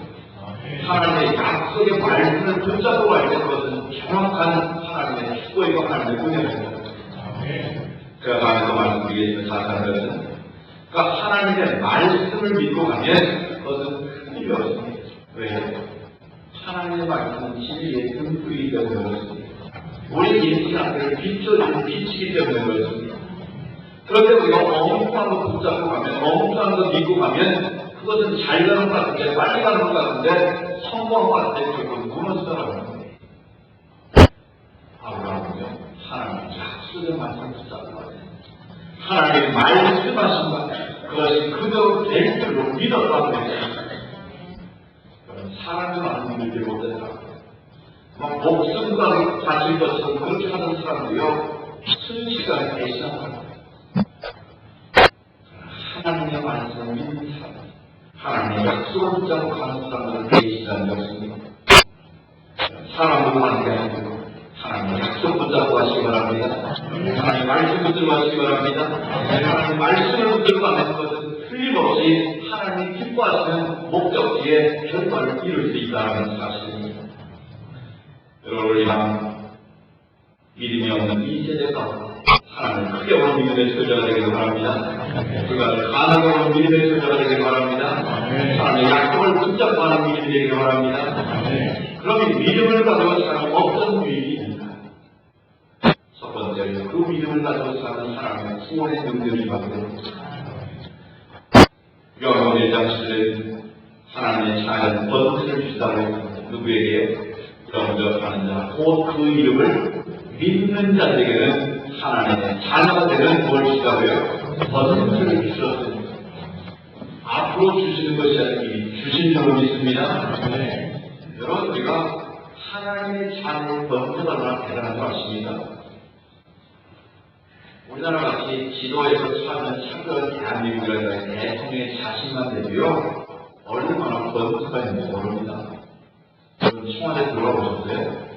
S1: 하나님의 약속의 말씀을 붙잡고 갈 때 그것은 정확한 하나님의 축복이고 하나님의 은혜입니다. 제가 다음에도 말씀드리겠지만 자세한 것은 그러니까 하나님의 말씀을 믿고 가면 그것은 큰일이 없습니다. 왜요? 하나님의 말씀은 진리의 등불이기 때문에 그렇습니다. 우리 인생 앞에를 비춰주는 빛이기 때문에 그렇습니다. 그런데 우리가 엉뚱한 거 붙잡고 가면, 엉뚱한 거 믿고 가면 그것은 잘 가는 것 같은데, 빨리 가는 것 같은데, 성공한 것 같은데 결국 무너지더라고요. 아브라함은요, 하나님의 약속의 말씀을 붙잡고 가요. 하나님의 말씀하신 것, 그것이 그대로 될 줄로 믿었다고 했습니다. 사람이 많은 일들이 못했더라고요. 막 목숨과 바칠 것처럼 그렇게 하는 사람도요, 순식간에 배신합니다. 하나님의 말씀을 믿는 사람, 하나님의 약속을 붙잡고 가는 사람들은 배신하는 것입니다. 사람도 관계 아니고 하나님의 약속 붙잡고 가시기 바랍니다. 하나님의 말씀 붙들고 가시기 바랍니다. 하나님의 말씀을 붙들고 가는 것은 틀림없이 하나님이 기뻐하시는 목적지에 결과를 이룰 수 있다는 사실입니다. 여러분, 우리가 믿음이 없는 이 세대가 하나님을 크게 오는 믿음의 소자가 되기를 바랍니다. 그가 가능하게 오는 믿음의 소자가 되기를 바랍니다. 하나님의 약속을 붙잡고 하는 믿음이 되기를 바랍니다. 그러면 믿음을 가지고 사는 어떤 유익이 있는가? 첫 번째로 그 믿음을 가지고 사는 사람의 구원의 능력이 받게 됩니다. 요한복음 1장 10절에 하나님의 자녀는 번제를 주시다고 했습니다. 누구에게요? 영접하는 자, 곧 그 이름을 믿는 자들에게는 하나님의 자녀가 되는 뭘 주시다고요? 번제를 주셨습니다. 앞으로 주시는 것이 아니기 주신 줄로 믿습니다. 여러분, 우리가 하나님의 자녀의 번제가 얼마나 대단한 줄 아십니까? 우리나라 같이 지도에서 사는 차별 대한민국이라는 대통령의 자신만 되도요, 얼마나 번제가 있는지 모릅니다. 여러분, 청와대 들어가보셨어요?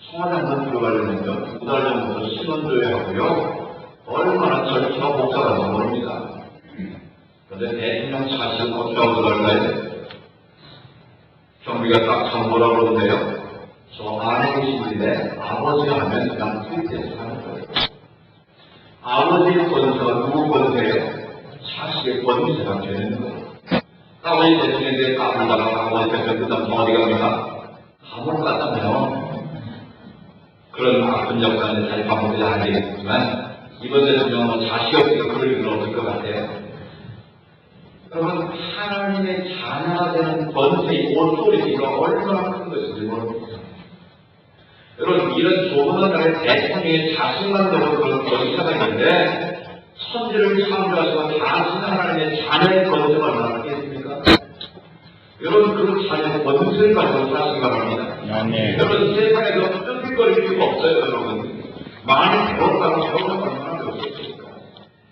S1: 청와대 한번 들어가려면 2달 전부터 신원조회 하고요, 얼마나 절차가 복잡한지 모릅니다. 그런데 대통령 자신 어떻게 하고 들어갈까요? 경비가 딱 참 뭐라 그러는데요? 저 안에 계신 분인데 아버지가 하면 그냥 트윗에서 하는 거예요. 아버지의 권세가 누구 권세예요? 자식의 권세가 되는 거예요. 아버지 대통령에 까불다가 아버지 대통령 그다음 어디 갑니까? 감옥 갔다면 그런 아픈 역사는 잘 반복되지 않겠지만 이번 대통령은 자식이 없으니까 그럴 일은 없을 것 같아요. 여러분, 하나님의 자녀가 되는 권세의 오토리티가 얼마나 큰 것인지 모릅니다. 여러분, 이런 좁은 나라의 대통령의 자신만 되는 그런 권세가 있는데 천지를 창조하시고 다신 하나님의 자녀의 권세가 얼마나 크겠습니까? 여러분, 그 자녀의 권세를 가지고 사시기 바랍니다. 여러분, 세상에서 뜯을거릴 필요가 없어요. 여러분, 많이 배웠다고 배우는 얼마나 배웠겠습니까?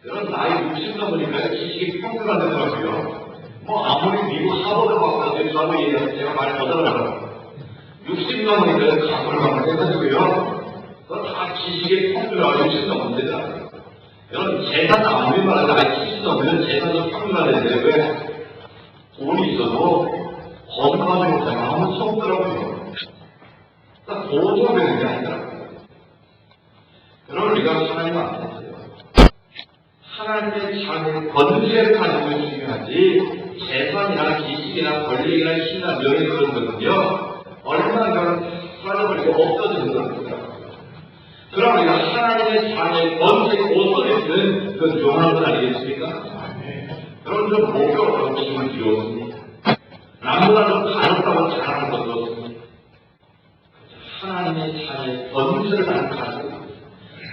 S1: 여러분, 나이 60 넘으니까 지식이 평균화 되더라고요. 뭐 아무리 미국 하버드 가고 저하고 얘기해서 제가 말 못하더라고요. 60 넘으니까 가수를 가면 돼가지고요. 그거 다 지식의 평균화가 60 넘으면 되더라고요. 여러분, 재산 아무리 말해도 나이 70 넘으면 재산도 평균화 되는데 왜 돈이 있어도 건강하지 못하면 아무 수 없더라고요. 그러니까 보조가 되는 게 아니더라고요. 여러분, 우리가 하나님 앞에 하나님의 자녀의 권세를 가지고 중요하지 재산이나 지식이나 권력이나 힘이나 명예 그런 것은요 얼마나 사람을 없어지는 겁니다. 그럼 우리가 하나님의 자녀의 권세의 오토리티는 그건 용한 건 아니겠습니까? 그럼 좀 목표로 지금은 필요 없습니다. 남보다 좀 가볍다고 잘하는 것도 없습니다. 하나님의 자녀의 권세를 가지고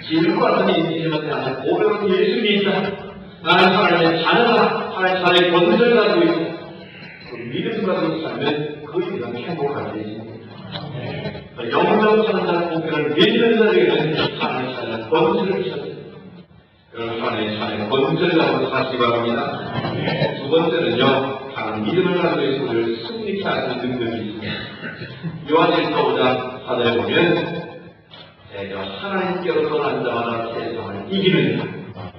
S1: 질과 같은 인생에 대한 고백은 예수님이 있다. 나는 하나님의 자녀다. 하나님의 자녀의 권세를 가지고 있다. 그 믿음 가지고 살면 그 인간 행복할 수 있습니다. 영접하는 자의 고백을 믿는 자에게는 하나님의 자녀의 권세를 주셨습니다. 그런 하나님의 자녀의 권세를 가지고 사시기 바랍니다. 두 번째는요, 다른 믿음을 가지고 있음을 승리케 하는 능력이 있습니다. 요한일서 5장 4절에 보면 하나님께로 떠난 자마다 세상을 이기는 자,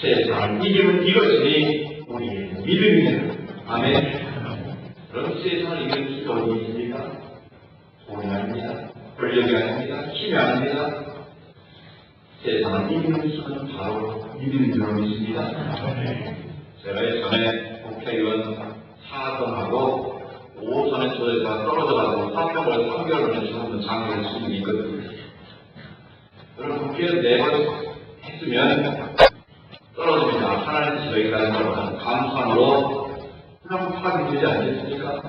S1: 세상을 이기는 이것이 우리의 믿음이다. 아멘. 그럼 세상을 이기는 힘이 어디 있습니까? 돈이 아닙니다. 권력이 아닙니다. 힘이 아닙니다. 세상을 이기는 힘은 바로 믿음인 줄 믿습니다. 제가 예전에 국회의원 사건하고 5천의 조례가 떨어져가지고 화병을 3개월만에 죽는 장면을 쓴 적이 있거든요. 여러분, 국회의원 4번 했으면 떨어집니다. 하나님 저희까지 떨어져 감상으로 그냥 파악이 되지 않겠습니까?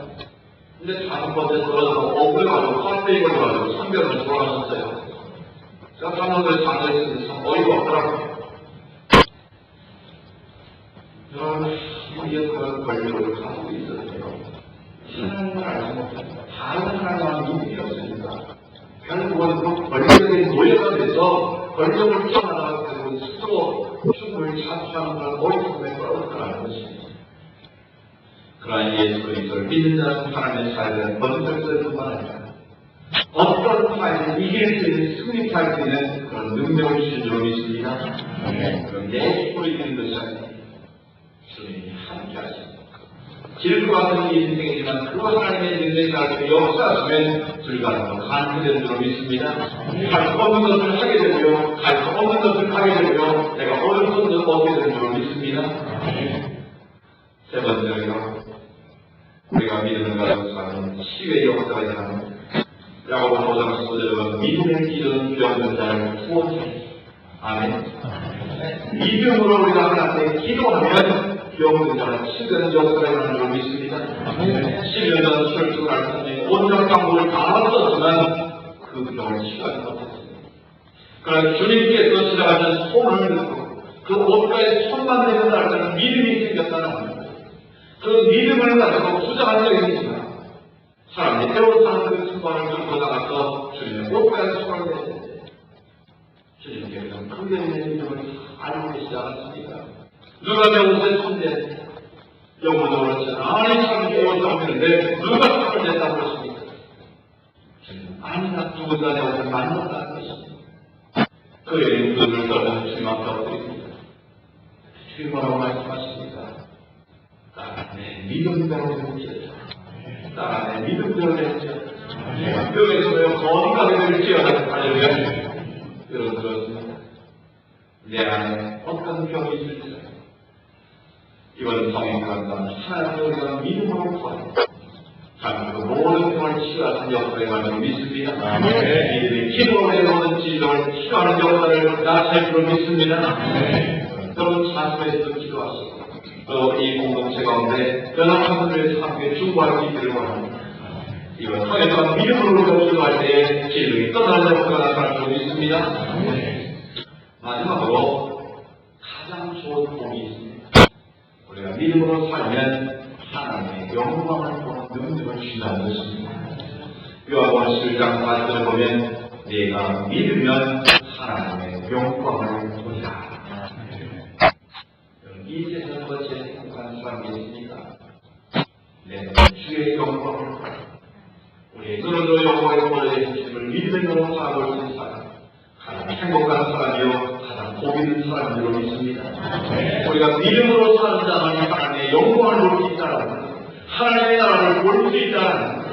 S1: 근데 5번째 떨어져서 억울해가지고 화병이 걸려가지고 3개월만에 돌아가셨어요. 제가 사람들 장례했을 때 참 어이가 없더라고요. 여러분, 우리의 그런 권력을 가지고 있었어요. 하나님을 알지 못합니다. 다른 하나님과는 믿음이 없으니까. 결국은 그 권력의 노예가 돼서 권력을 피하다가 결국은 스스로 죽음을 자수하는 그런 어리석음에 떨어졌다는 것입니다. 그러한 예수 그리스도를 믿는 자는 하나님의 자유를 번쩍을 뿐만 아니라 어떤 파이를 이길 수 있는 승리할 수 있는 그런 능력을 주신 줄 믿습니다. 그럼 내 힘으로 이기는 것이 아니라 주님이 함께 하십니다. 길고 같은 이 인생이지만 그 하나님의 능력이 가지고 역사하시면 불가능한 가능되는 줄 믿습니다. 할 수 없는 것을 하게 되고요. 할 수 없는 것을 하게 되고요. 내가 어느 것을 얻게 되는 줄 믿습니다. 세 번째로요. 우리가 믿음을 가지고 사는 시의 역사가 일어나는 야고보 5장 10절에 믿음의 길은 병든 자를 구원하리. 아멘. 믿음으로 우리가 하나님께 기도하면 병든 자는 치는 역사가 일어나는 줄 믿습니다. 10년 전 철쭉을 앓았더니 온갖 방법을 다 썼지만 그 병을 치유하지 못했습니다. 그러나 주님께서 시작하신 손을 듣고 그 옷가에 손만 대고 날 때는 믿음이 생겼다는 겁니다. 그 믿음을 가지고 부정한 적이 있지만 사람이 배워사는 그 순간을 들고 나가서 주님의 옷가에 손을 대는데 주님께서는 크게 있는 믿음을 알고 계시지 않았습니까? 누가 내 옷에 손대는데 영혼으로 그렇지 아니 참 좋은 장면인데 누가 손을 댔다고 그러십니까? 주님은 아니다 누군가 내 옷을 만졌다는 것입니다. 그의 눈을 떠는 주님 앞에 엎드립니다. 주님 뭐라고 말씀하십니까? 따라 내 믿음대로 될지어다. 따라 내 믿음대로 될지어다. 뼈에서 건강하게 될지어다. 할렐루야. 여러분 그렇습니다. 내 안에 어떤 병이 있을지 이번 성인관과 하나님의 우리가 믿음으로 구합니다. 그 모든 병을 치유하는 역사에 가지고 믿습니다. 믿음이 기도로 내놓는 진정을 치유하는 역사를 나찰 줄 믿습니다. 여러분 자수해서 기도하시고 또 이 공동체 가운데 연합한 분들의 함께 중보할 수 있기를 원합니다. 이번 성인관 믿음으로 우리가 기도할 때에 진정이 떠나는 역사가 나타날 줄 믿습니다. 마지막으로 가장 좋은 복이 있습니다. 우리가 믿음으로 살면 하나님의 영광을 보는 능력을 주신다는 것입니다. 요한복음 11장 4절을 보면 네가 믿으면 하나님의 영광을 보리라. 이 세상과 제일 행복한 사람이 있습니까? 네, 주의 영광을 보라. 우리의 눈으로 영광의 보여의 중심을 믿음으로 살아볼 수 있는 사람, 가장 행복한 사람이요 가장 복 있는 사람인 줄 믿습니다. 우리가 믿음으로 사는 자만이 하나님의 영광을 볼 수 있다는 것, 하나님의 나라를 볼 수 있다는 것.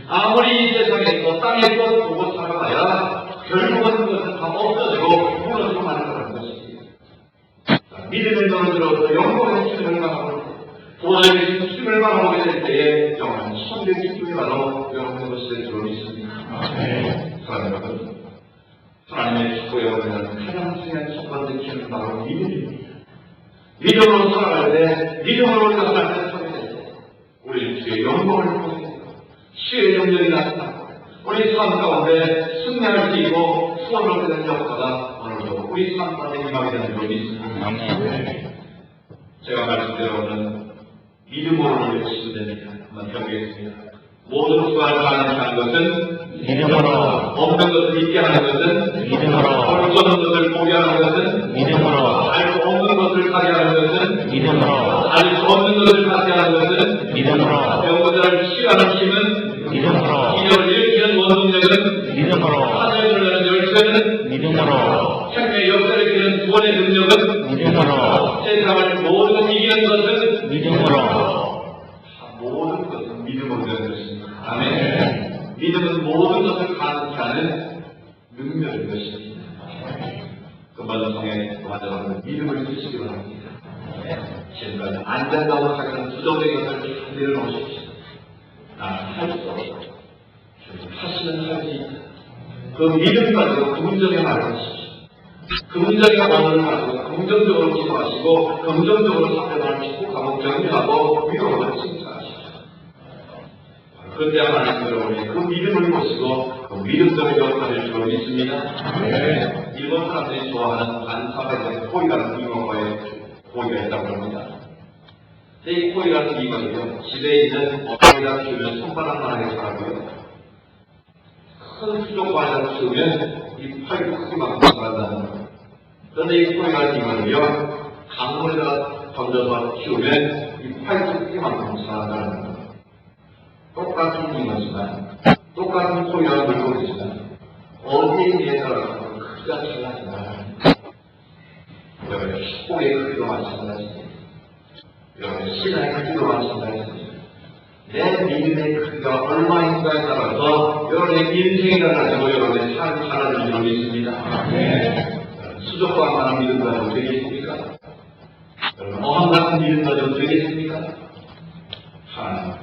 S1: 아무리 이 세상에서 땅의 것 보고 살아가야 결국은 그것은 다 없어지고 무너지고 마는 거라는 것입니다. 믿음의 눈을 들어서 영광의 힘을 강하고 보호자의 힘을 강하게 될 때에 영원한 천국의 기쁨이 바로 여러분의 것이 될 줄 믿습니다. 사랑하는 여러분, 하나님의 축복에 오면 가장 중요한 첫 번째 기능은 바로 믿음입니다. 믿음으로 살아갈 때, 믿음으로 우리가 하나님을 서게 될 때, 우리 주의 영광을 보게 되고, 주의 영역이 나타나고, 우리 삶 가운데 승리할 수 있고, 수원을 얻게 되는 역사가 오늘도 우리 삶 가운데 임하게 되는 줄 믿습니다. 제가 말씀드려오는 믿음으로 외치면 됩니다. 한번 해보겠습니다. 모든 수고를 가능한 것은
S2: 믿음으로,
S1: 없는 것을 있게 하는 것은
S2: 믿음으로,
S1: 볼 수 없는 것을 보게 하는 것은
S2: 믿음으로,
S1: 알 수 없는 것을 가게 하는 것은
S2: 믿음으로,
S1: 알 수 없는 것을 가게 하는 것은
S2: 믿음으로,
S1: 병자를 치유하는 힘은
S2: 믿음으로,
S1: 기적을 일으키는 원동력은
S2: 믿음으로,
S1: 하늘을 여는 열쇠는
S2: 믿음으로,
S1: 생명의 역사를 이기는 구원의 능력은
S2: 믿음으로,
S1: 세상을 모든 이기는 것은
S2: 믿음으로,
S1: 모든 것은 믿음으로 안 된다고 하는 부정적인 것을 다 내려놓으십시오. 나는 할 수 없어. 하시는 할수 있다. 그 믿음 가지고 긍정의 말을 하십시오. 긍정의 언어를 가지고 긍정적으로 기도하시고 긍정적으로 상대방을 축복하고 격려하고 위로하고 칭찬하십시오. 그때 하나님 여러분이 그 믿음을 보시고 그 믿음적인 역할을 주로 믿습니다. 네. 일본 사람들이 좋아하는 반사회적 호의라는 이모과의 호의가 있다고 합니다. 이 호의라는 이모는요, 집에 있는 어머니가 키우면 손바닥만 하게 자라고요. 큰 수족관에다 키우면 이 팔이 크기만큼 자란다는 거예요. 그런데 이 호의라는 이모는요, 강물에다 던져서 키우면 이 팔이 크기만큼 자란다는 거예요. 똑같은 이모지만, 똑같은 호의라는 물고기지만, 어디에 비해 따라서 크기가 달라진다. 여러분, 축복의 크기도 마찬가지입니다. 여러분, 신앙의 크기도 마찬가지입니다. 내 믿음의 크기가 얼마인가에 따라서 여러분의 인생이 달라지고 여러분의 삶이 달라지는 줄 믿습니다. 네. 수족관만한 믿음 가지고 되겠습니까? 여러분, 어항 같은 믿음 가지고 되겠습니까? 하나님,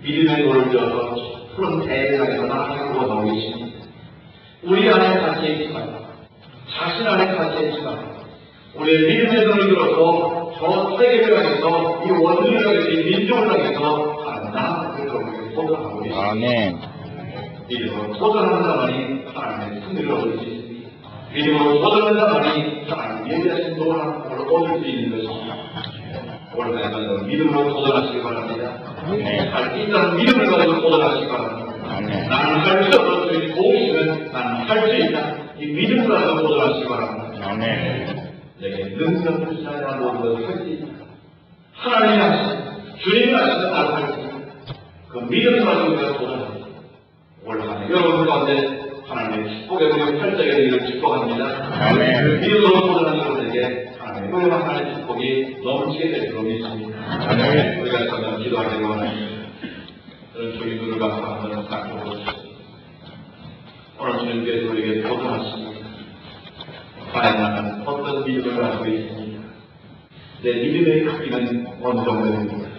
S1: 믿음의 돌을 져서 푸른 대회에서 나를 구워나오고 계십니다. 우리 안에 갇혀 있지만, 자신 안에 갇혀 있지만, 우리의 믿음의 눈을 들어서 저 세계를 향해서 이 원리를 향해서 이 민족을 향해서 하나님을 도전하고 계십니다. 아멘. 믿음으로 도전하는 자만이 하나님의 승리를 얻을 수 있습니다. 믿음으로 도전하는 자만이 하나님의 예배하신 노릇을 얻을 수 있는 것입니다. 오늘 날마다 믿음으로 도전하시기 바랍니다. 할 수 있다는 믿음을 가지고 도전하시기 바랍니다. 나는 할 수 없어 주님 도우시면 나는 할 수 있다. 이 믿음을 가지고 도전하시기 바랍니다. 내게 능력을 쌓여야 모든 것을 할 수 있다. 하나님이 하시는, 주님이 하시는 나도 할 수 있다. 그 믿음을 가지고 내가 도전합니다. 올 한 해 여러분 가운데 하나님의 축복의 우리 팔자의 일을 축복합니다. 그 믿음으로 도전하는 것에게 하나님의 은혜와 하나님의 축복이 넘치게 될 줄 믿습니다. 우리가 정말 기도하기를 원합니다. 저희 눈을 감고 한번 살펴보십시오. 오늘 주님께서 우리에게 도전하십니다. 과연 나는 어떤 믿음을 가지고 있습니까? 내 믿음의 크기는 어느 정도입니까?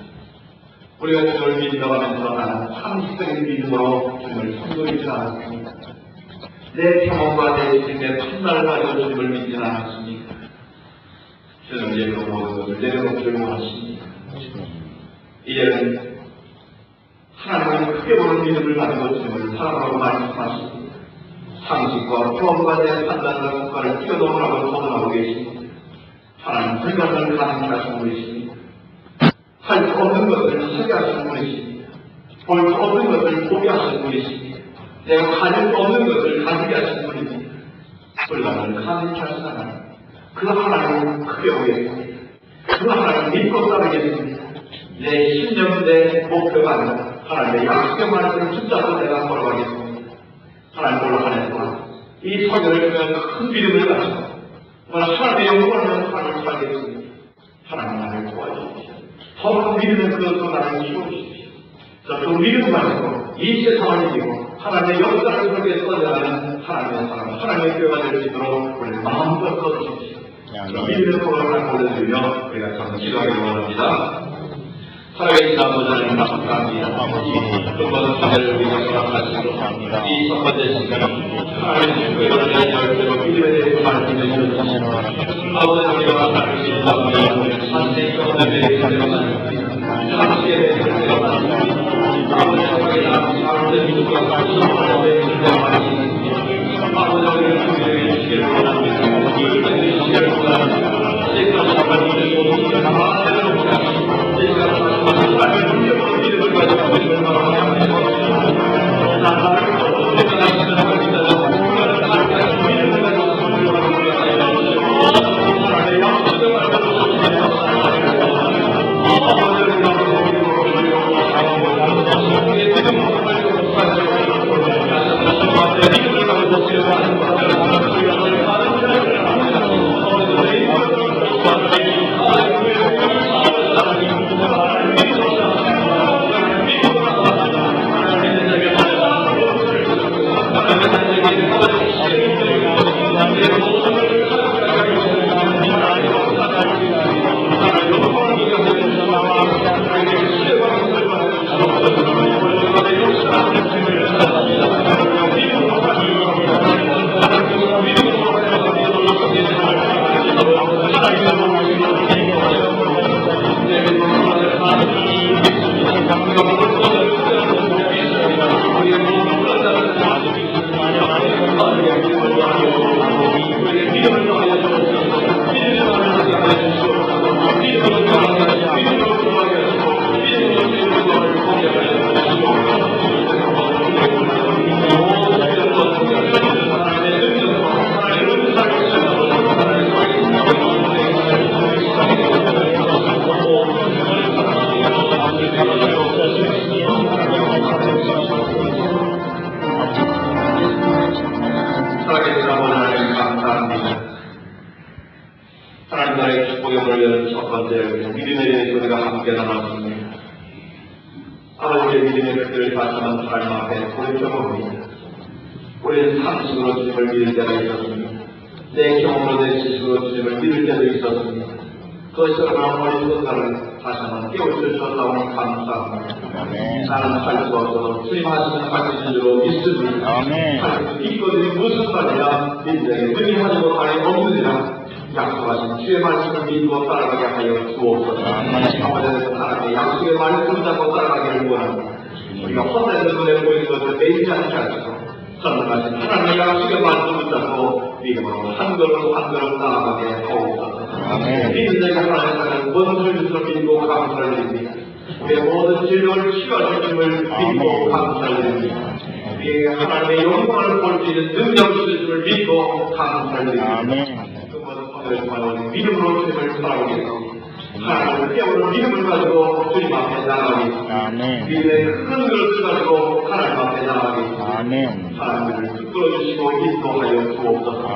S1: 우리가 주님을 믿는다고 하면서 나는 상식적인 믿음으로 주님을 선도하지 않았습니다. 내 경험과 내 지금의 판단을 가지고 주님을 믿지는 않았습니까? 주님은 이제 그 모든 것을 내려놓기를 원하십니다. 이제는 하나님을 크게 보는 믿음을 가지고 주님을 사랑하고 말씀하십니다. 상식과 경험과 내 판단과 국가를 뛰어넘으라고 도전하고 계십니다. 하나님 불가능을 가능하신 분이십니다. 할 수 없는 것을 하게 하신 분이십니다. 볼 수 없는 것을 보게 하신 분이십니다. 내가 가질 수 없는 것을 가지게 하신 분입니다. 불가능을 가능케 하신 하나님, 그 하나님을 크게 보겠습니다. 그 하나님을 믿고 따르겠습니다. 내 신념, 내 목표가 아니라 하나님의 약속의 말씀을 붙잡고 내가 걸어가겠습니다. 하나님 오늘 한 해 동안 이 설교를 통해 큰 믿음을 가지고 하나님의 영광을 위한 삶을 살겠습니다. 하나님 나를 도와주십시오. 더욱 믿음의 그것으로 나를 키워주십시오. 그 믿음 가지고 이 세상을 이기고 하나님의 역사를 그렇게 써내가는 하나님의 사람, 하나님의 교회가 될 수 있도록 우리 마음껏 써주십시오. 믿음의 도움을 보내드리며 우리가 참 기도하기를 원합니다. 살아계신 아버지 하나님 감사합니다. 그것은 사회를 우리가 허락하시고 이 첫 번째 시간 하나님의 교회를 열쇠로 믿음에 대해서 말씀해 주셨습니다. 아버지 우리가 살아계신 아버지 산세의 가운데 상시에 대해서 아버지 하나님의 사람들 믿음과 말씀을 인정하시는 아버지 우리를 준비해 주시기를 원합니다. 이 시간을 원합니다. 지금까지 아버지의 모든 것을 살아계신 아버지 하나님 감사합니다. 하나님 나라의 축복의 문을 여는 첫 번째 믿음의 소리가 함께 나눴습니다. 아버지의 믿음의 백들을 다시 한번 하나님 앞에 돌이켜봅니다. 우리는 상식으로 주님을 믿을 때가 있었습니다. 내 경험으로 내 지식으로 주님을 믿을 때도 있었습니다. 그것이 얼마나 어린 것들을 다시 한번 깨우쳐주셨다고 감사합니다. 나는 할 수 없어도 주님 하시는 하시는 줄로 믿습니다. 할 수 있거든이 무슨 말이냐 인생에 능히 하지 못하니 없느니라 약속하신 주의 말씀을 믿고 따라가게 하여 주옵소서. 아버지는 하나님의 약속의 말씀을 잡고 따라가기를 원합니다. 우리가 헛된 눈에 보이는 것을 매이지 않게 하시고 선언하신 하나님의 약속의 말씀을 잡고 믿음으로 한 걸음 한 걸음 나아가게 하옵소서. 믿는 자가 하나님의 원수를 주셔서 믿고 감사를 드립니다. 우리의 모든 질병을 치유하실 줄을 믿고 감사를 드립니다. 우리에게 하나님의 영광을 볼 수 있는 능력 주실 줄을 믿고 감사를 드립니다. 그 모든 것들을 통하여 믿음으로 주님을 살아오겠습니다. 하나님을 깨우는 믿음을 가지고 주님 앞에 나아가겠습니다. 믿음의 큰 그릇을 가지고 하나님 앞에 나아가겠습니다. 하나님을 이끌어주시고 인도하여 주옵소서.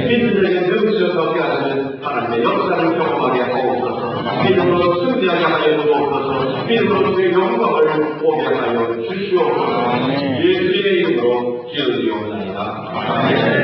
S1: 믿는 자에게 능치셔서 깨하시는 하나님의 역사를 경험하게 하옵소서. 믿음으로 승리하게 하여 주옵소서. 믿음으로 주의 영광을 보게 하여 주시옵소서. 예수님의 이름으로 기도드리옵나이다. 아멘.